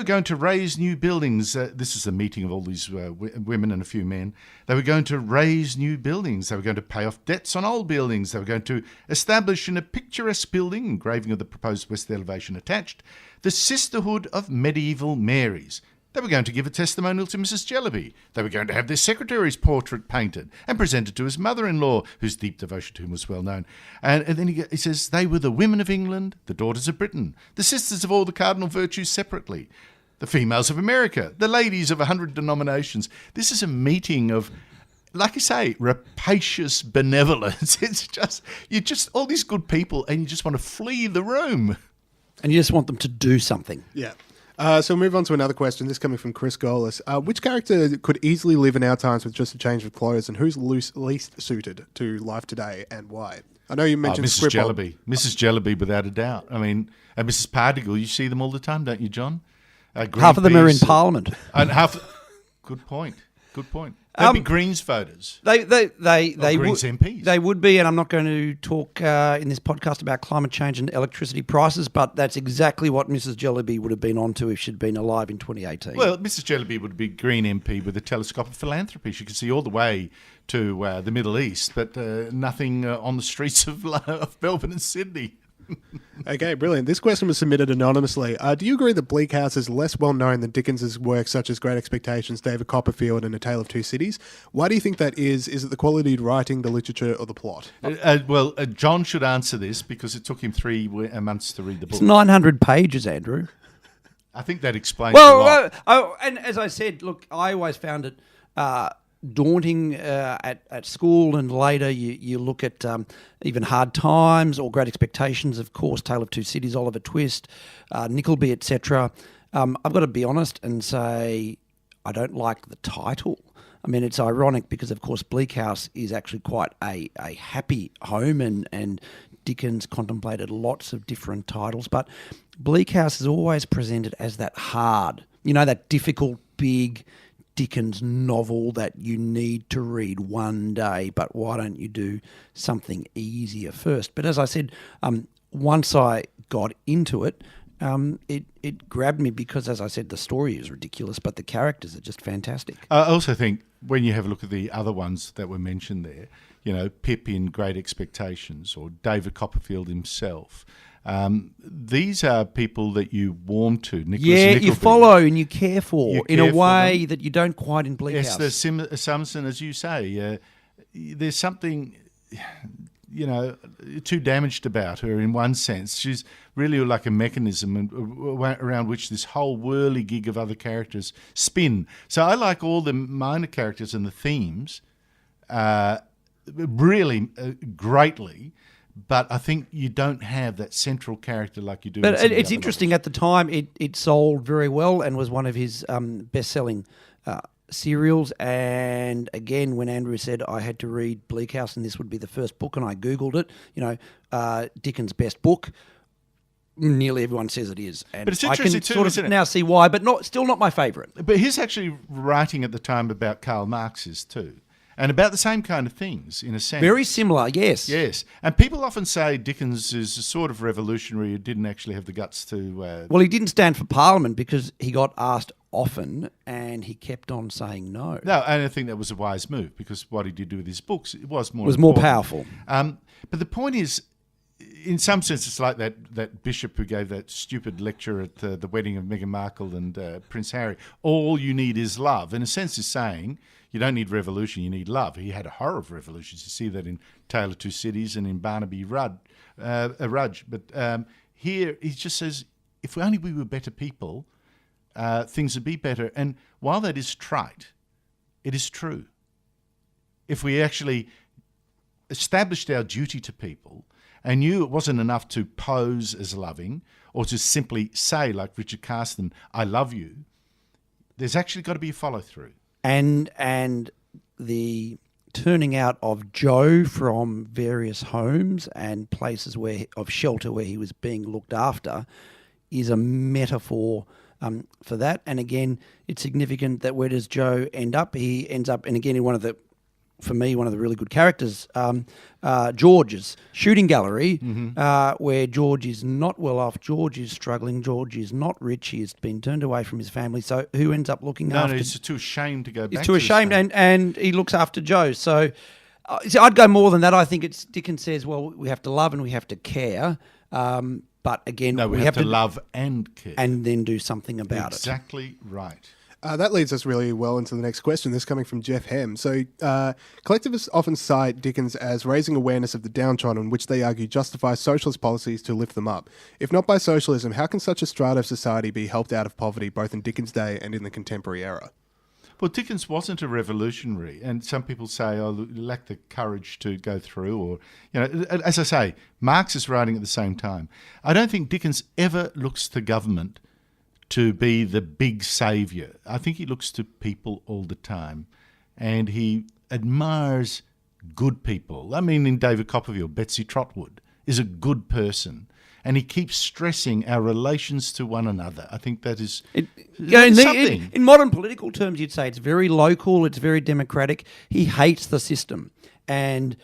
going to raise new buildings. This is a meeting of all these women and a few men. They were going to raise new buildings. They were going to pay off debts on old buildings. They were going to establish in a picturesque building, engraving of the proposed west elevation attached, the Sisterhood of Medieval Marys. They were going to give a testimonial to Mrs. Jellyby. They were going to have their secretary's portrait painted and presented to his mother-in-law, whose deep devotion to him was well known. And then he says, they were the women of England, the daughters of Britain, the sisters of all the cardinal virtues separately, the females of America, the ladies of 100 denominations. This is a meeting of, like I say, rapacious benevolence. It's just all these good people, and you just want to flee the room. And you just want them to do something. Yeah. So we'll move on to another question. This coming from Chris Golis. Which character could easily live in our times with just a change of clothes, and who's least suited to life today, and why? I know you mentioned Mrs. Scripple. Jellyby. Mrs. Jellyby, without a doubt. I mean, and Mrs. Pardiggle, you see them all the time, don't you, John? Half of them are in Greenpeace, Parliament. And good point. They'd be Greens voters. They Greens would, MPs. They would be, and I'm not going to talk in this podcast about climate change and electricity prices, but that's exactly what Mrs. Jellyby would have been onto if she'd been alive in 2018. Well, Mrs. Jellyby would be Green MP with a telescope of philanthropy. She could see all the way to the Middle East, but nothing on the streets of Melbourne and Sydney. Okay, brilliant. This question was submitted anonymously. Do you agree that Bleak House is less well known than Dickens's works such as Great Expectations, David Copperfield, and A Tale of Two Cities? Why do you think that is? Is it the quality of writing, the literature, or the plot? John should answer this because it took him 3 months to read the book. It's 900 pages, Andrew. I think that explains a lot. And as I said, look, I always found it daunting at school, and later you look at even Hard Times or Great Expectations, of course, Tale of Two Cities, Oliver Twist, Nickleby, etc. I've got to be honest and say I don't like the title. I mean, it's ironic because, of course, Bleak House is actually quite a happy home, and Dickens contemplated lots of different titles, but Bleak House is always presented as that hard, that difficult, big Dickens novel that you need to read one day, but why don't you do something easier first? But as I said, once I got into it, it grabbed me because, as I said, the story is ridiculous, but the characters are just fantastic. I also think when you have a look at the other ones that were mentioned there, Pip in Great Expectations or David Copperfield himself, these are people that you warm to. Nicholas you follow and you care for You in care a for way them. that you don't quite in Bleak House. Esther Simpson, as you say, there's something, too damaged about her in one sense. She's really like a mechanism around which this whole whirly-gig of other characters spin. So I like all the minor characters and the themes really greatly, but I think you don't have that central character like you do. But in it's interesting. At the time, it sold very well and was one of his best-selling serials. And again, when Andrew said I had to read Bleak House and this would be the first book, and I googled it, Dickens' best book. Nearly everyone says it is, and But it's I interesting can too, sort isn't of it? now see why. But still not my favourite. But he's actually writing at the time about Karl Marx's too. And about the same kind of things, in a sense. Very similar, yes. Yes. And people often say Dickens is a sort of revolutionary who didn't actually have the guts to... Well, he didn't stand for Parliament because he got asked often and he kept on saying no. No, and I think that was a wise move because what he did do with his books, it was more It was more important. powerful. But the point is, in some sense, it's like that bishop who gave that stupid lecture at the wedding of Meghan Markle and Prince Harry. All you need is love. In a sense, he's saying you don't need revolution, you need love. He had a horror of revolutions. You see that in Tale of Two Cities and in Barnaby Rudge. But here he just says, if only we were better people, things would be better. And while that is trite, it is true. If we actually established our duty to people and knew it wasn't enough to pose as loving or to simply say, like Richard Carsten, I love you, there's actually got to be a follow-through. And the turning out of Joe from various homes and places of shelter where he was being looked after is a metaphor for that. And again, it's significant that where does Joe end up? He ends up, and again, in one of the really good characters, George's shooting gallery, where George is not well off, George is struggling, George is not rich, he has been turned away from his family. So who ends up looking after? No, he's too ashamed to go back. He's too ashamed, and he looks after Joe. So I'd go more than that. I think Dickens says, well, we have to love and we have to care. But again, we have to love and care. And then do something about it. Exactly right. That leads us really well into the next question. This coming from Jeff Hem. So, collectivists often cite Dickens as raising awareness of the downtrodden, which they argue justifies socialist policies to lift them up. If not by socialism, how can such a strata of society be helped out of poverty, both in Dickens' day and in the contemporary era? Well, Dickens wasn't a revolutionary, and some people say, oh, he lacked the courage to go through, or, as I say, Marx is writing at the same time. I don't think Dickens ever looks to government to be the big saviour. I think he looks to people all the time, and he admires good people. I mean, in David Copperfield, Betsy Trotwood is a good person, and he keeps stressing our relations to one another. I think that is something. In modern political terms, you'd say it's very local, it's very democratic. He hates the system, and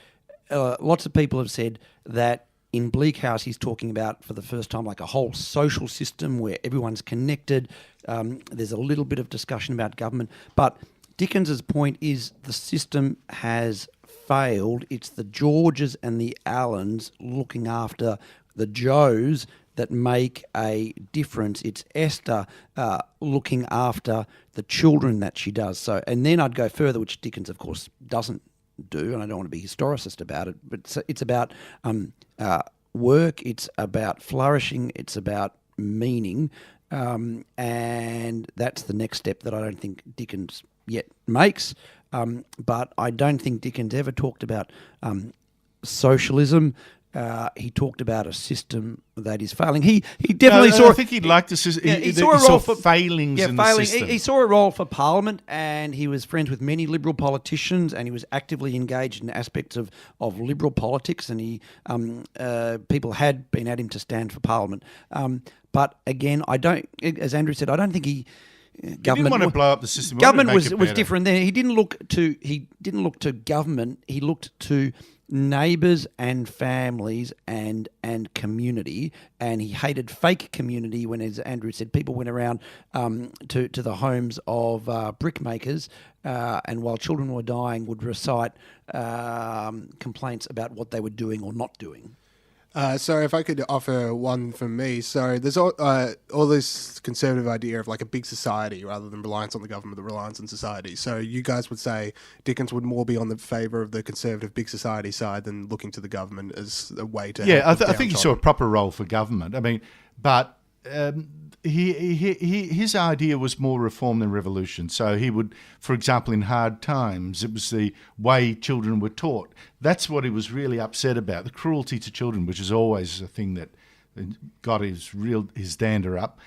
lots of people have said that in Bleak House, he's talking about, for the first time, like a whole social system where everyone's connected. There's a little bit of discussion about government. But Dickens's point is the system has failed. It's the Georges and the Allens looking after the Joes that make a difference. It's Esther looking after the children that she does. So, and then I'd go further, which Dickens, of course, doesn't do, and I don't want to be historicist about it, but it's about work, it's about flourishing, it's about meaning, and that's the next step that I don't think Dickens yet makes. But I don't think Dickens ever talked about socialism. He talked about a system that is failing. He definitely saw. I think he liked the system. He saw a role for failings in the system. He saw a role for Parliament, and he was friends with many Liberal politicians, and he was actively engaged in aspects of Liberal politics. And he people had been at him to stand for Parliament. But again, I don't. As Andrew said, I don't think he. Government didn't want to blow up the system. Government was different then. He didn't look to government. He looked to neighbours and families and community, and he hated fake community when, as Andrew said, people went around to the homes of brickmakers and while children were dying would recite complaints about what they were doing or not doing. So if I could offer one from me. So there's all this conservative idea of like a big society rather than reliance on the government, the reliance on society. So you guys would say Dickens would more be on the favour of the conservative big society side than looking to the government as a way to I think he saw a proper role for government. I mean, but his idea was more reform than revolution. So he would, for example, in Hard Times, it was the way children were taught. That's what he was really upset about, the cruelty to children, which is always a thing that got his dander up.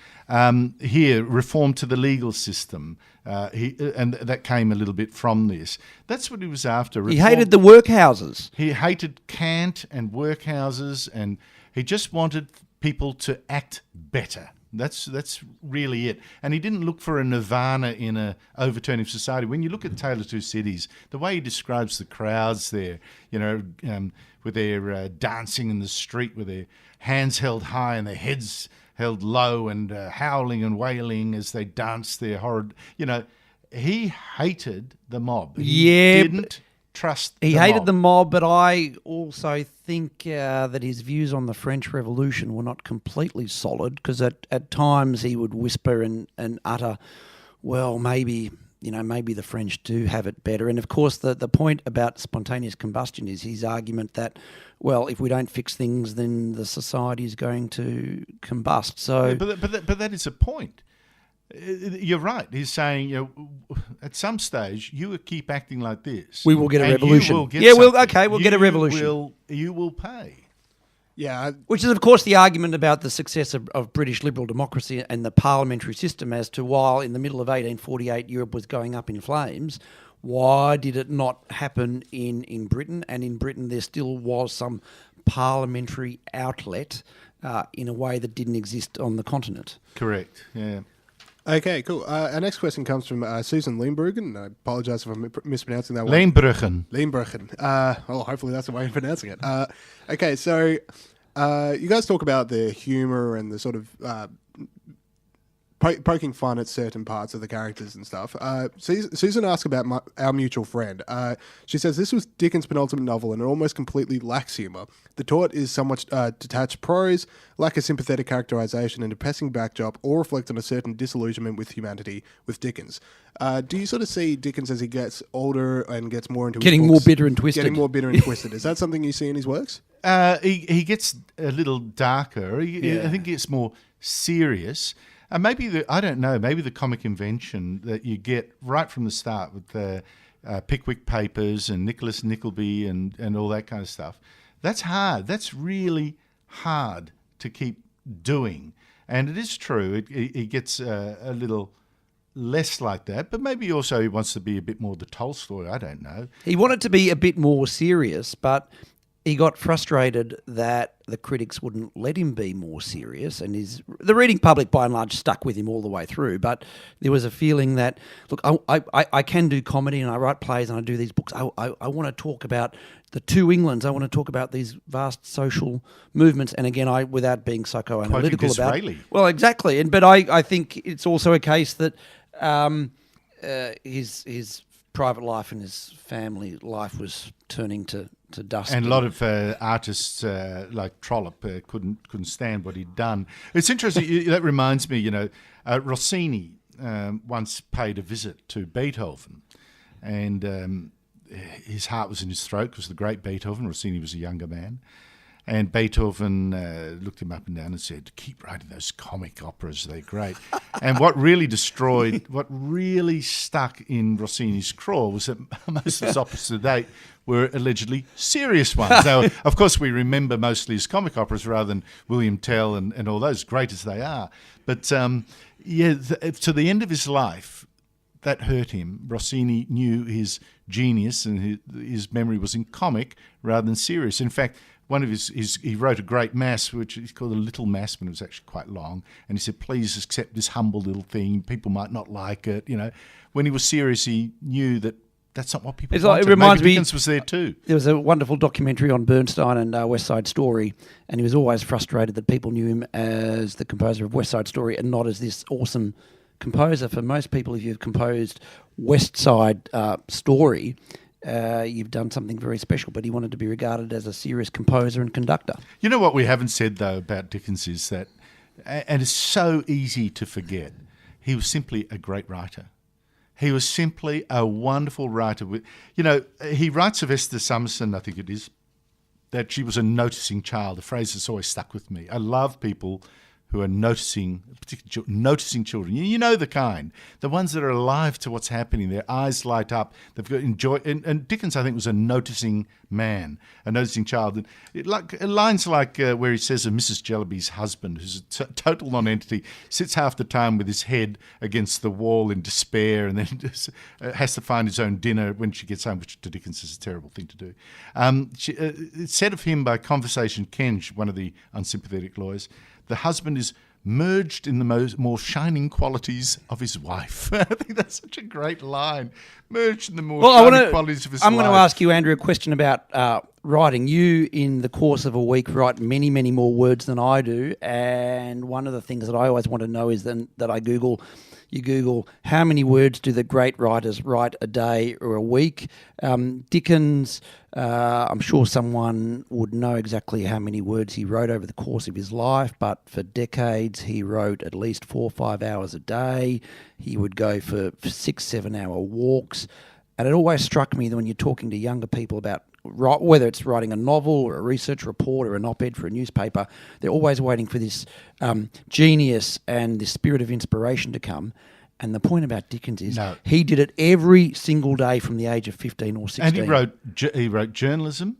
Here, reform to the legal system, and that came a little bit from this. That's what he was after. He hated the workhouses. He hated Kant and workhouses, and he just wanted people to act better. That's really it. And he didn't look for a nirvana in a overturning of society. When you look at Tale of Two Cities, the way he describes the crowds there, with their dancing in the street with their hands held high and their heads held low and howling and wailing as they danced their horrid, he hated the mob. He didn't trust. He the hated mob. the mob, but I also think that his views on the French Revolution were not completely solid, because at times he would whisper and utter, well, maybe the French do have it better. And of course, the point about spontaneous combustion is his argument that, well, if we don't fix things, then the society is going to combust. So, Yeah, but that is a point. You're right. He's saying, at some stage, you will keep acting like this. we will get a and revolution. You will get we'll something. get a revolution. You will pay. Yeah, Which is, of course, the argument about the success of British liberal democracy and the parliamentary system, as to while in the middle of 1848 Europe was going up in flames, why did it not happen in Britain? And in Britain there still was some parliamentary outlet in a way that didn't exist on the continent. Correct. Yeah. Okay, cool. Our next question comes from Susan Leenbruggen. I apologise if I'm mispronouncing that one. Leenbruggen. Leenbruggen. Hopefully that's the way of pronouncing it. Okay, so you guys talk about the humour and the sort of poking fun at certain parts of the characters and stuff. Susan asked about our mutual friend. She says, this was Dickens' penultimate novel and it almost completely lacks humour. The taught is somewhat detached prose, lack a sympathetic characterisation and depressing backdrop, all reflect on a certain disillusionment with humanity with Dickens. Do you sort of see Dickens as he gets older and gets more into his Getting books, more bitter and twisted? Getting more bitter and twisted. Is that something you see in his works? He gets a little darker. I think he gets more serious. Maybe I don't know. Maybe the comic invention that you get right from the start with the Pickwick Papers and Nicholas Nickleby and all that kind of stuff. That's hard. That's really hard to keep doing. And it is true. It gets a little less like that. But maybe also he wants to be a bit more the Tolstoy. I don't know. He wanted to be a bit more serious, but he got frustrated that the critics wouldn't let him be more serious, and the reading public, by and large, stuck with him all the way through. But there was a feeling that, look, I can do comedy and I write plays and I do these books. I want to talk about the two Englands. I want to talk about these vast social movements. And again, without being psychoanalytical about it. Well, exactly. But I think it's also a case that his private life and his family life was turning to dust. And a lot of artists like Trollope couldn't stand what he'd done. It's interesting. That reminds me, Rossini once paid a visit to Beethoven, and his heart was in his throat because the great Beethoven. Rossini was a younger man. And Beethoven looked him up and down and said, keep writing those comic operas, they're great. And what really stuck in Rossini's craw was that most of his operas to date were allegedly serious ones. Now, of course, we remember mostly his comic operas rather than William Tell and all those, great as they are. But, to the end of his life, that hurt him. Rossini knew his genius and his memory was in comic rather than serious. In fact, one of he wrote a great mass, which is called a little mass, but it was actually quite long. And he said, please accept this humble little thing. People might not like it. When he was serious, he knew that that's not what people wanted. It reminds me, Dickens was there too. There was a wonderful documentary on Bernstein and West Side Story, and he was always frustrated that people knew him as the composer of West Side Story and not as this awesome composer. For most people, if you've composed West Side Story, you've done something very special, but he wanted to be regarded as a serious composer and conductor. You know what we haven't said, though, about Dickens is that, and it's so easy to forget, he was simply a great writer. He was simply a wonderful writer. He writes of Esther Summerson, I think it is, that she was a noticing child. The phrase has always stuck with me. I love people who are noticing, particularly noticing children. You know the kind, the ones that are alive to what's happening. Their eyes light up. They've got enjoy. And Dickens, I think, was a noticing man, a noticing child. And lines like where he says of Mrs. Jellyby's husband, who's a total non-entity, sits half the time with his head against the wall in despair, and then just, has to find his own dinner when she gets home, which to Dickens is a terrible thing to do. It's said of him by Conversation Kenge, one of the unsympathetic lawyers, the husband is merged in the more shining qualities of his wife. I think that's such a great line. Merged in the more shining qualities of his wife. I'm going to ask you, Andrew, a question about writing. You, in the course of a week, write many, many more words than I do. And one of the things that I always want to know is that I Google, you Google how many words do the great writers write a day or a week. Dickens, I'm sure someone would know exactly how many words he wrote over the course of his life, but for decades he wrote at least 4 or 5 hours a day. He would go for 6-7 hour walks. And it always struck me that when you're talking to younger people about whether it's writing a novel or a research report or an op-ed for a newspaper, they're always waiting for this genius and this spirit of inspiration to come. And the point about Dickens is he did it every single day from the age of 15 or 16. And he wrote journalism.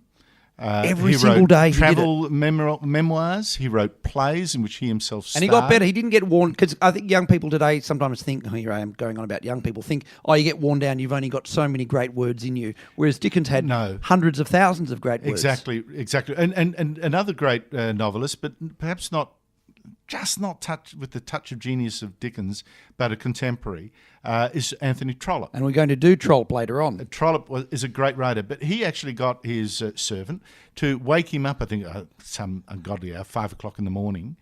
Every single day he travel memoirs. He wrote plays in which he himself starred. And he got better. He didn't get worn, because I think young people today sometimes think, here I am going on about young people, think, you get worn down, you've only got so many great words in you. Whereas Dickens had hundreds of thousands of great words. Exactly. And another great novelist, but perhaps not touched with the touch of genius of Dickens, but a contemporary, is Anthony Trollope. And we're going to do Trollope later on. Trollope is a great writer, but he actually got his servant to wake him up, I think, some ungodly hour, 5 o'clock in the morning,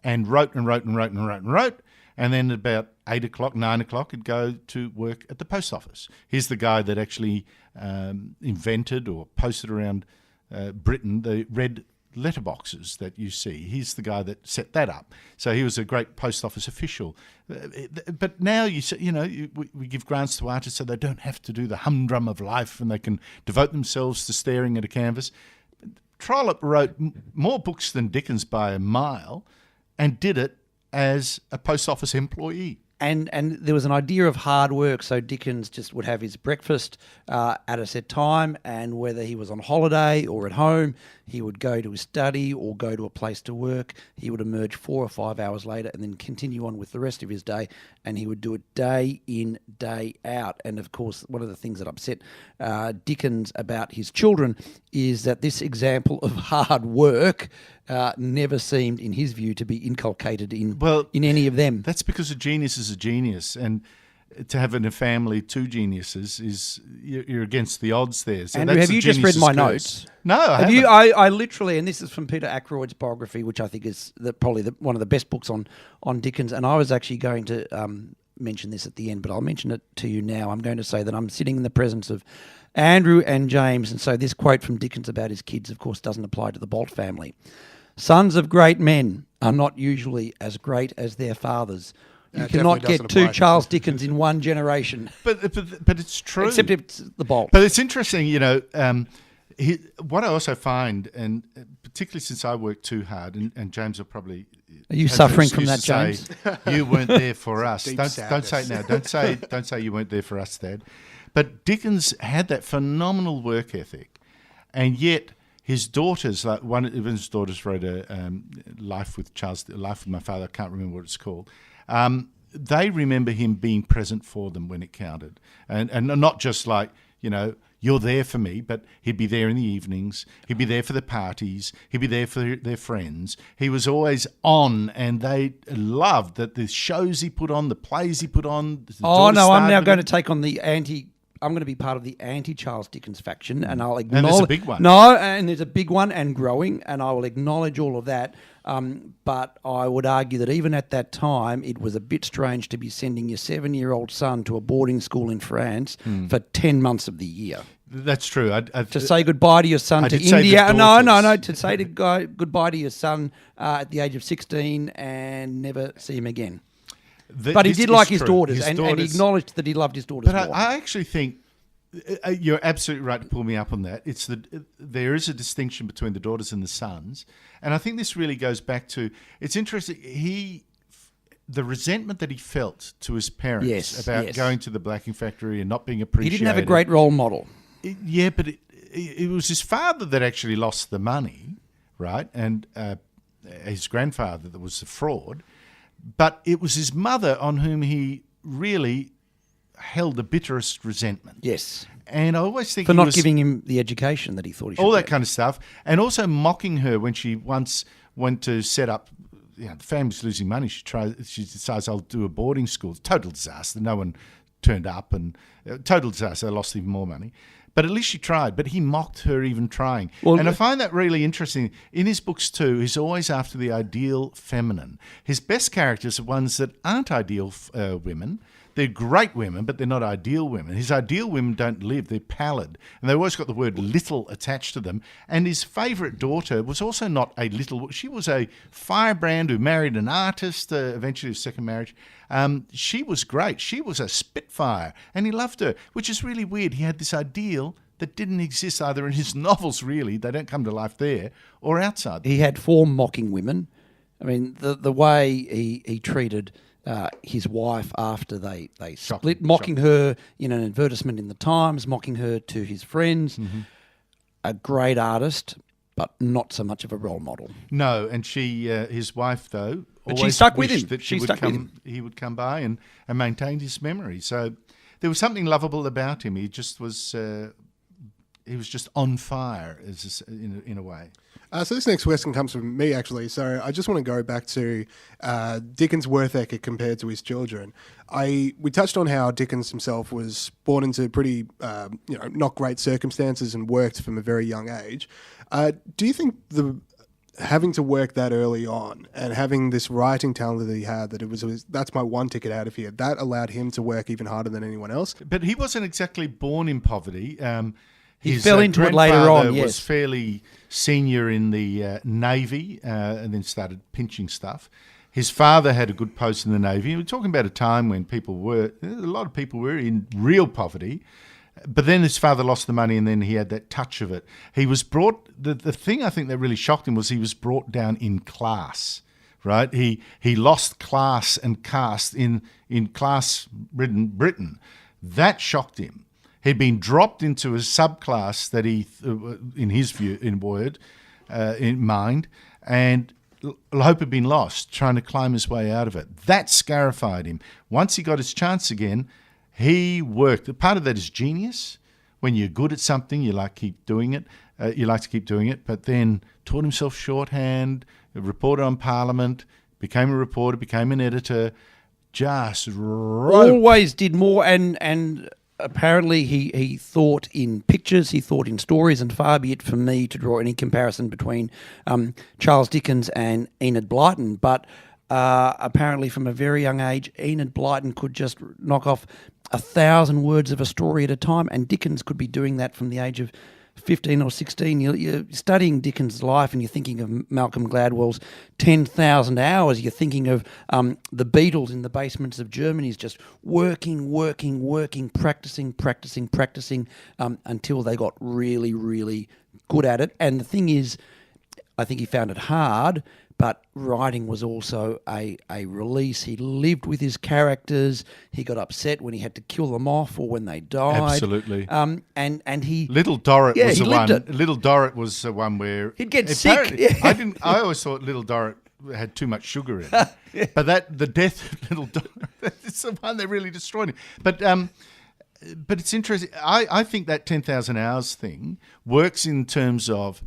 and wrote. And then at about 8 o'clock, 9 o'clock, he'd go to work at the post office. He's the guy that actually invented or posted around Britain the red letterboxes that you see. He's the guy that set that up. So he was a great post office official. But now we give grants to artists so they don't have to do the humdrum of life and they can devote themselves to staring at a canvas. Trollope wrote more books than Dickens by a mile and did it as a post office employee. And there was an idea of hard work, so Dickens just would have his breakfast at a set time, and whether he was on holiday or at home, he would go to his study or go to a place to work. He would emerge 4 or 5 hours later and then continue on with the rest of his day, and he would do it day in, day out. And of course, one of the things that upset Dickens about his children is that this example of hard work never seemed, in his view, to be inculcated in any of them. That's because a genius is a genius, and to have in a family 2 geniuses is you're against the odds there. So Andrew, have you just read my notes? No, I haven't. I literally, and this is from Peter Ackroyd's biography, which I think is probably one of the best books on Dickens, and I was actually going to mention this at the end, but I'll mention it to you now. I'm going to say that I'm sitting in the presence of Andrew and James, and so this quote from Dickens about his kids, of course, doesn't apply to the Bolt family. Sons of great men are not usually as great as their fathers. You cannot get 2 Charles Dickens in one generation. But it's true. Except it's the Bolt. But it's interesting, what I also find, and particularly since I work too hard, and James will probably... Are you suffering from that, James? You weren't there for us. Don't say it now. Don't say you weren't there for us, Dad. But Dickens had that phenomenal work ethic, and yet... His daughters, like one of his daughters wrote a Life with My Father. I can't remember what it's called. They remember him being present for them when it counted, and not just like you're there for me, but he'd be there in the evenings. He'd be there for the parties. He'd be there for their friends. He was always on, and they loved that the shows he put on, the plays he put on. I'm now going to take on the anti. I'm going to be part of the anti-Charles Dickens faction, and I'll acknowledge... And there's a big one. No, and there's a big one and growing, and I will acknowledge all of that. But I would argue that even at that time, it was a bit strange to be sending your 7-year-old son to a boarding school in France for 10 months of the year. That's true. To say goodbye to your son to India. No. To say goodbye to your son at the age of 16 and never see him again. But he did like his daughters, and he acknowledged that he loved his daughters more. But I actually think you're absolutely right to pull me up on that. There is a distinction between the daughters and the sons, and I think this really goes back to, it's interesting, the resentment that he felt to his parents about going to the blacking factory and not being appreciated. He didn't have a great role model. But it was his father that actually lost the money, right? And his grandfather that was the fraud. But it was his mother on whom he really held the bitterest resentment. Yes. And I always think for not giving him the education that he thought he should all that get. kind of stuff. And also mocking her when she once went to set up, the family's losing money. She decides, I'll do a boarding school. Total disaster. No one turned up, and total disaster. They lost even more money. But at least she tried. But he mocked her even trying. Well, and I find that really interesting. In his books too, he's always after the ideal feminine. His best characters are ones that aren't ideal women. They're great women, but they're not ideal women. His ideal women don't live. They're pallid. And they've always got the word little attached to them. And his favourite daughter was also not a little. She was a firebrand who married an artist, eventually his second marriage. She was great. She was a spitfire. And he loved her, which is really weird. He had this ideal that didn't exist either in his novels, really. They don't come to life there, or outside. He had 4 mocking women. I mean, the way he treated his wife after they split, mocking her in an advertisement in the Times, mocking her to his friends. Mm-hmm. A great artist, but not so much of a role model. No, and she, his wife, though, but she stuck with him. That he would come by and maintained his memory. So there was something lovable about him. He just was. He was just on fire, in a way. So this next question comes from me, actually. So I just want to go back to Dickens' work ethic compared to his children. We touched on how Dickens himself was born into pretty, not great circumstances and worked from a very young age. Do you think having to work that early on and having this writing talent that he had, that's my one ticket out of here, that allowed him to work even harder than anyone else? But he wasn't exactly born in poverty. He fell into it later on, yes. Was fairly senior in the Navy and then started pinching stuff. His father had a good post in the Navy. We're talking about a time when a lot of people were in real poverty. But then his father lost the money and then he had that touch of it. He was brought, the thing I think that really shocked him was he was brought down in class, right? He lost class and caste in class-ridden Britain. That shocked him. He'd been dropped into a subclass that he, in his view, in mind, and hope had been lost, trying to climb his way out of it. That scarified him. Once he got his chance again, he worked. Part of that is genius. When you're good at something, you like to keep doing it. But then taught himself shorthand, reported on Parliament, became a reporter, became an editor. Just always did more and. Apparently he thought in pictures, he thought in stories, and far be it from me to draw any comparison between Charles Dickens and Enid Blyton, but apparently from a very young age, Enid Blyton could just knock off 1,000 words of a story at a time, and Dickens could be doing that from the age of 15 or 16. You're studying Dickens' life and you're thinking of Malcolm Gladwell's 10,000 hours. You're thinking of the Beatles in the basements of Germany. He's just working, practicing until they got really, really good at it. And the thing is, I think he found it hard, but writing was also a release. He lived with his characters. He got upset when he had to kill them off or when they died. Absolutely. And he... Little Dorrit was the one. It. Little Dorrit was the one where... He'd get sick. Yeah. I always thought Little Dorrit had too much sugar in it. Yeah. But the death of Little Dorrit, it's the one that really destroyed him. But it's interesting. I think that 10,000 hours thing works in terms of...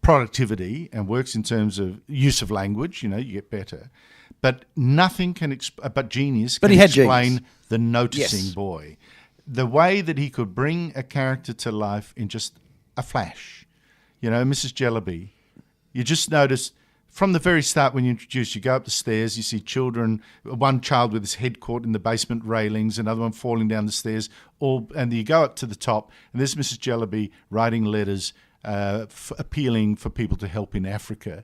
productivity and works in terms of use of language, you get better. But nothing can but genius can explain genius. The noticing boy. The way that he could bring a character to life in just a flash. Mrs. Jellyby, you just notice from the very start when you go up the stairs, you see children, one child with his head caught in the basement railings, another one falling down the stairs, and you go up to the top and there's Mrs. Jellyby writing letters appealing for people to help in Africa.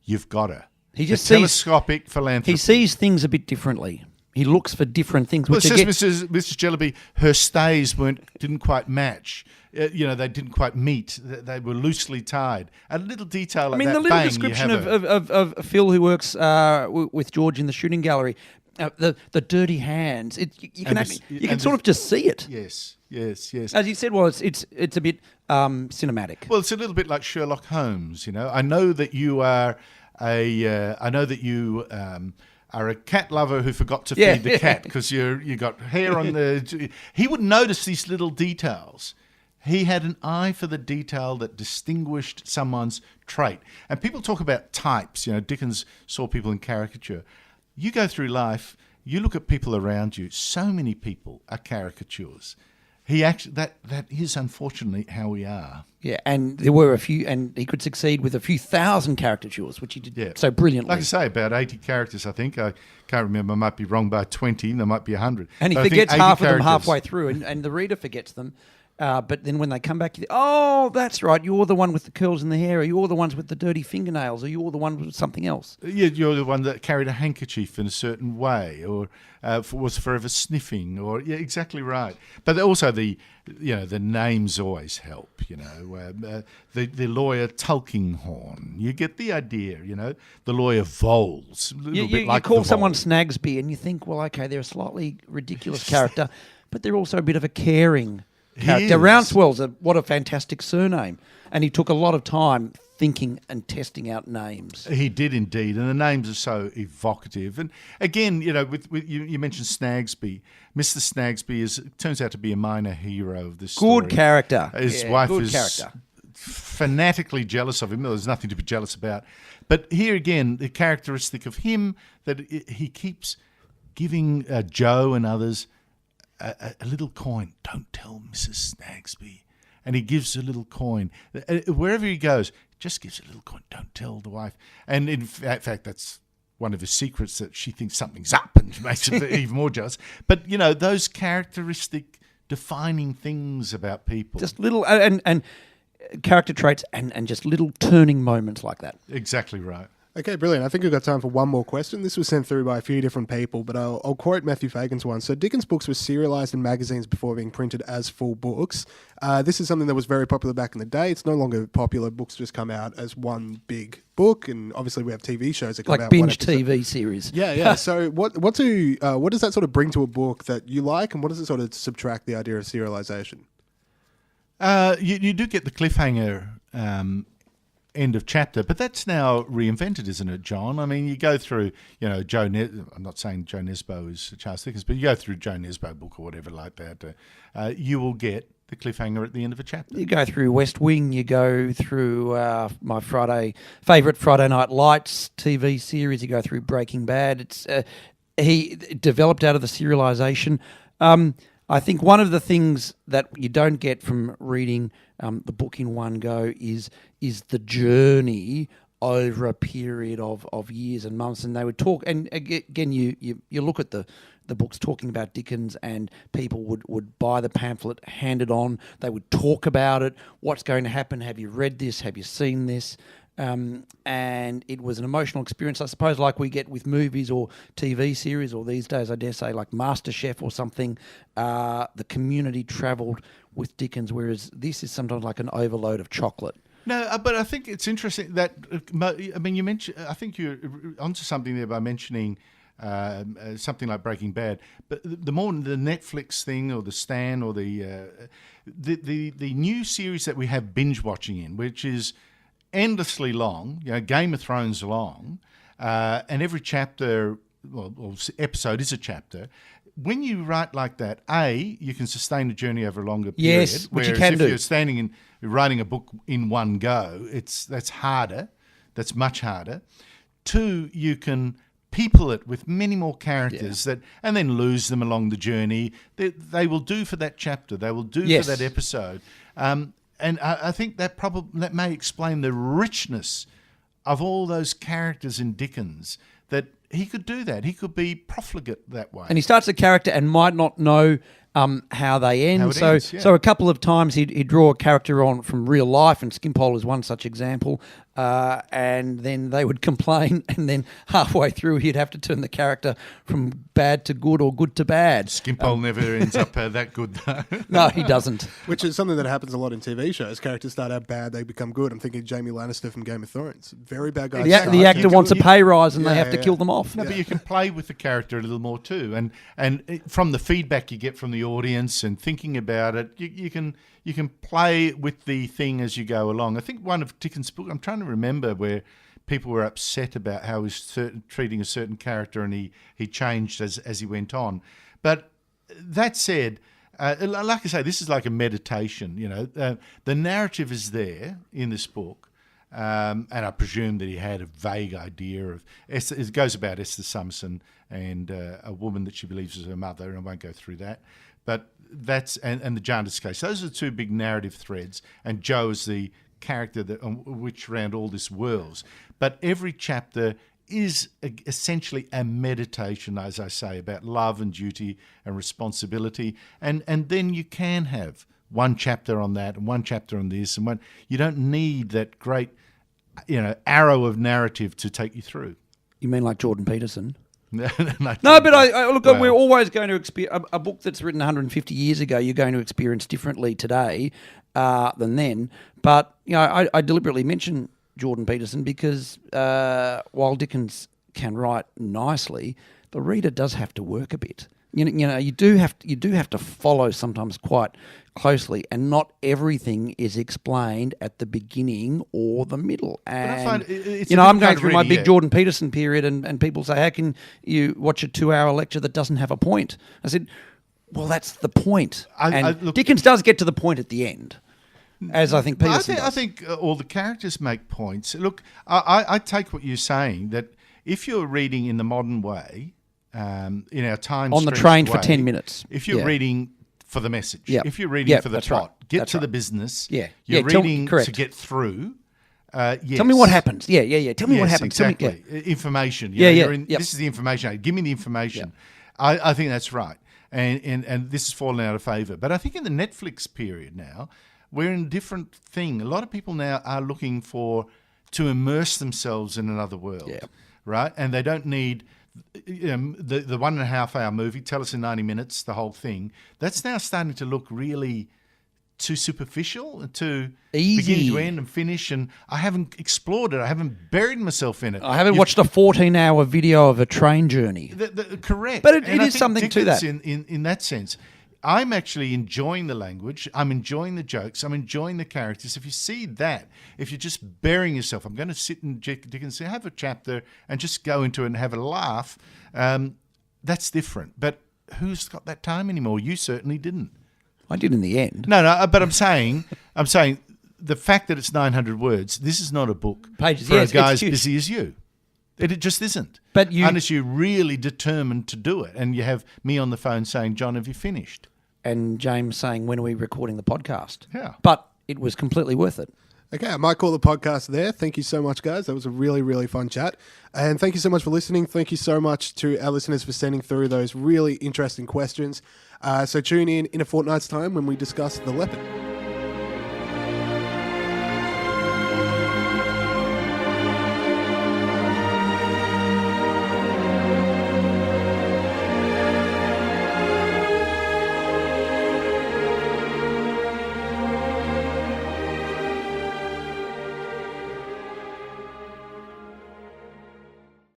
You've got her. He just telescopic philanthropy. He sees things a bit differently. He looks for different things. Well, it says Mrs. Jellyby, her stays didn't quite match. They didn't quite meet. They were loosely tied. A little detail like that. The little description of Phil who works with George in the shooting gallery, the dirty hands. You can sort of just see it. Yes. As you said, it's a bit cinematic. Well, it's a little bit like Sherlock Holmes. I know that you are are a cat lover who forgot to feed the cat because you got hair on the. He would notice these little details. He had an eye for the detail that distinguished someone's trait. And people talk about types. Dickens saw people in caricature. You go through life, you look at people around you, so many people are caricatures. He actually that is unfortunately how we are. Yeah, and there were a few, and he could succeed with a few thousand caricatures, which he did so brilliantly. Like I say, about 80 characters, I think. I can't remember. I might be wrong by 20. There might be 100. And he but forgets half of them halfway through, and the reader forgets them. But then when they come back, you think, oh, that's right, you're the one with the curls in the hair, or you're the ones with the dirty fingernails, or you're the one with something else. Yeah, you're the one that carried a handkerchief in a certain way, or was forever sniffing, or exactly right. But also the names always help. The lawyer Tulkinghorn, you get the idea. The lawyer Voles, a little bit like you call the someone Vole. Snagsby, and you think, well, okay, they're a slightly ridiculous character, but they're also a bit of a caring character. Rouncewell's what a fantastic surname, and he took a lot of time thinking and testing out names. He did indeed, and the names are so evocative. And again, with you mentioned Snagsby. Mr. Snagsby turns out to be a minor hero of this story. Good character. His wife is fanatically jealous of him. There's nothing to be jealous about. But here again, the characteristic of him that he keeps giving Joe and others a little coin. Don't tell Mrs. Snagsby. And he gives a little coin. Wherever he goes, just gives a little coin. Don't tell the wife. And in fact, that's one of his secrets, that she thinks something's up and makes him even more jealous. But, those characteristic defining things about people. Just little, and character traits and just little turning moments like that. Exactly right. Okay, brilliant. I think we've got time for one more question. This was sent through by a few different people, but I'll quote Matthew Fagan's one. So Dickens' books were serialised in magazines before being printed as full books. This is something that was very popular back in the day. It's no longer popular. Books just come out as one big book, and obviously we have TV shows that come out. Like binge TV series. Yeah. So what does that sort of bring to a book that you like, and what does it sort of subtract the idea of serialisation? You do get the cliffhanger end of chapter, but that's now reinvented, isn't it, John? I mean, you go through, I'm not saying Joe Nesbo is Charles Dickens, but you go through Joe Nesbo book or whatever like that, you will get the cliffhanger at the end of a chapter. You go through West Wing, you go through my favourite Friday Night Lights TV series, you go through Breaking Bad. It's he developed out of the serialisation. I think one of the things that you don't get from reading the book in one go is the journey over a period of years and months. And they would talk, and again, you look at the books talking about Dickens, and people would buy the pamphlet, hand it on, they would talk about it, what's going to happen, have you read this, have you seen this? And it was an emotional experience, I suppose, like we get with movies or TV series, or these days, I dare say, like MasterChef or something. The community travelled with Dickens, whereas this is sometimes like an overload of chocolate. No, but I think it's interesting that, you mentioned, I think you're onto something there by mentioning something like Breaking Bad. But the more the Netflix thing, or the Stan, or the new series that we have binge watching in, which is endlessly long, Game of Thrones long, and every chapter or episode is a chapter. When you write like that, you can sustain a journey over a longer period. Yes, which whereas you can if do. you're standing and writing a book in one go, that's harder. That's much harder. 2, you can people it with many more characters and then lose them along the journey. They will do for that chapter. They will do for that episode. And I think that may explain the richness of all those characters in Dickens, that he could do that. He could be profligate that way. And he starts a character and might not know how they end. So a couple of times he'd draw a character on from real life, and Skimpole is one such example. And then they would complain, and then halfway through he'd have to turn the character from bad to good or good to bad. Skimpole never ends up that good, though. No, he doesn't. Which is something that happens a lot in TV shows. Characters start out bad, they become good. I'm thinking Jaime Lannister from Game of Thrones. Very bad guy. The actor wants a pay rise, and they have to kill them off. No, but you can play with the character a little more too, and from the feedback you get from the audience and thinking about it, you can play with the thing as you go along. I think one of Dickens' books, I'm trying to remember, where people were upset about how he was treating a certain character, and he changed as he went on. But that said, like I say, this is like a meditation. The narrative is there in this book. And I presume that he had a vague idea of Esther. It goes about Esther Summerson and a woman that she believes is her mother, and I won't go through that. But that's and the Jarndyce case. Those are the two big narrative threads, and Joe is the character that on which around all this whirls. But every chapter is essentially a meditation, as I say, about love and duty and responsibility. And then you can have one chapter on that and one chapter on this, and one. You don't need that great, arrow of narrative to take you through. You mean like Jordan Peterson? No, but I look. We're always going to experience a book that's written 150 years ago. You're going to experience differently today than then. But I deliberately mention Jordan Peterson because while Dickens can write nicely, the reader does have to work a bit. You do have to follow sometimes quite closely, and not everything is explained at the beginning or the middle. And I find it's I'm going through my big Jordan Peterson period, and people say, "How can you watch a 2-hour lecture that doesn't have a point?" I said, "Well, that's the point." Look, Dickens does get to the point at the end, as I think Peterson does. I think all the characters make points. Look, I take what you're saying, that if you're reading in the modern way, in our time on the train for 10 minutes, if you're reading for the message, if you're reading for the plot, get to the business. You're reading to get through. Yes. Tell me what happens. Tell me what happens. Exactly. Information. This is the information. Give me the information. I think that's right. And this has fallen out of favour. But I think in the Netflix period now, we're in a different thing. A lot of people now are looking to immerse themselves in another world, right? And they don't need the 1.5 hour movie, tell us in 90 minutes, the whole thing. That's now starting to look really too superficial, too easy, beginning to end and finish. And I haven't explored it. I haven't buried myself in it. I haven't watched a 14-hour video of a train journey. Correct. But it is something Dickens, to that. In that sense, I'm actually enjoying the language. I'm enjoying the jokes. I'm enjoying the characters. If you see that, if you're just burying yourself, I'm going to sit in Dickens, have a chapter and just go into it and have a laugh. That's different. But who's got that time anymore? You certainly didn't. I did in the end. No. But I'm saying the fact that it's 900 words. This is not a book for a guy as busy as you. It just isn't. But unless you're really determined to do it, and you have me on the phone saying, "John, have you finished?" And James saying, "When are we recording the podcast?" Yeah. But it was completely worth it. Okay, I might call the podcast there. Thank you so much, guys. That was a really, really fun chat. And thank you so much for listening. Thank you so much to our listeners for sending through those really interesting questions. So tune in a fortnight's time when we discuss The Leopard.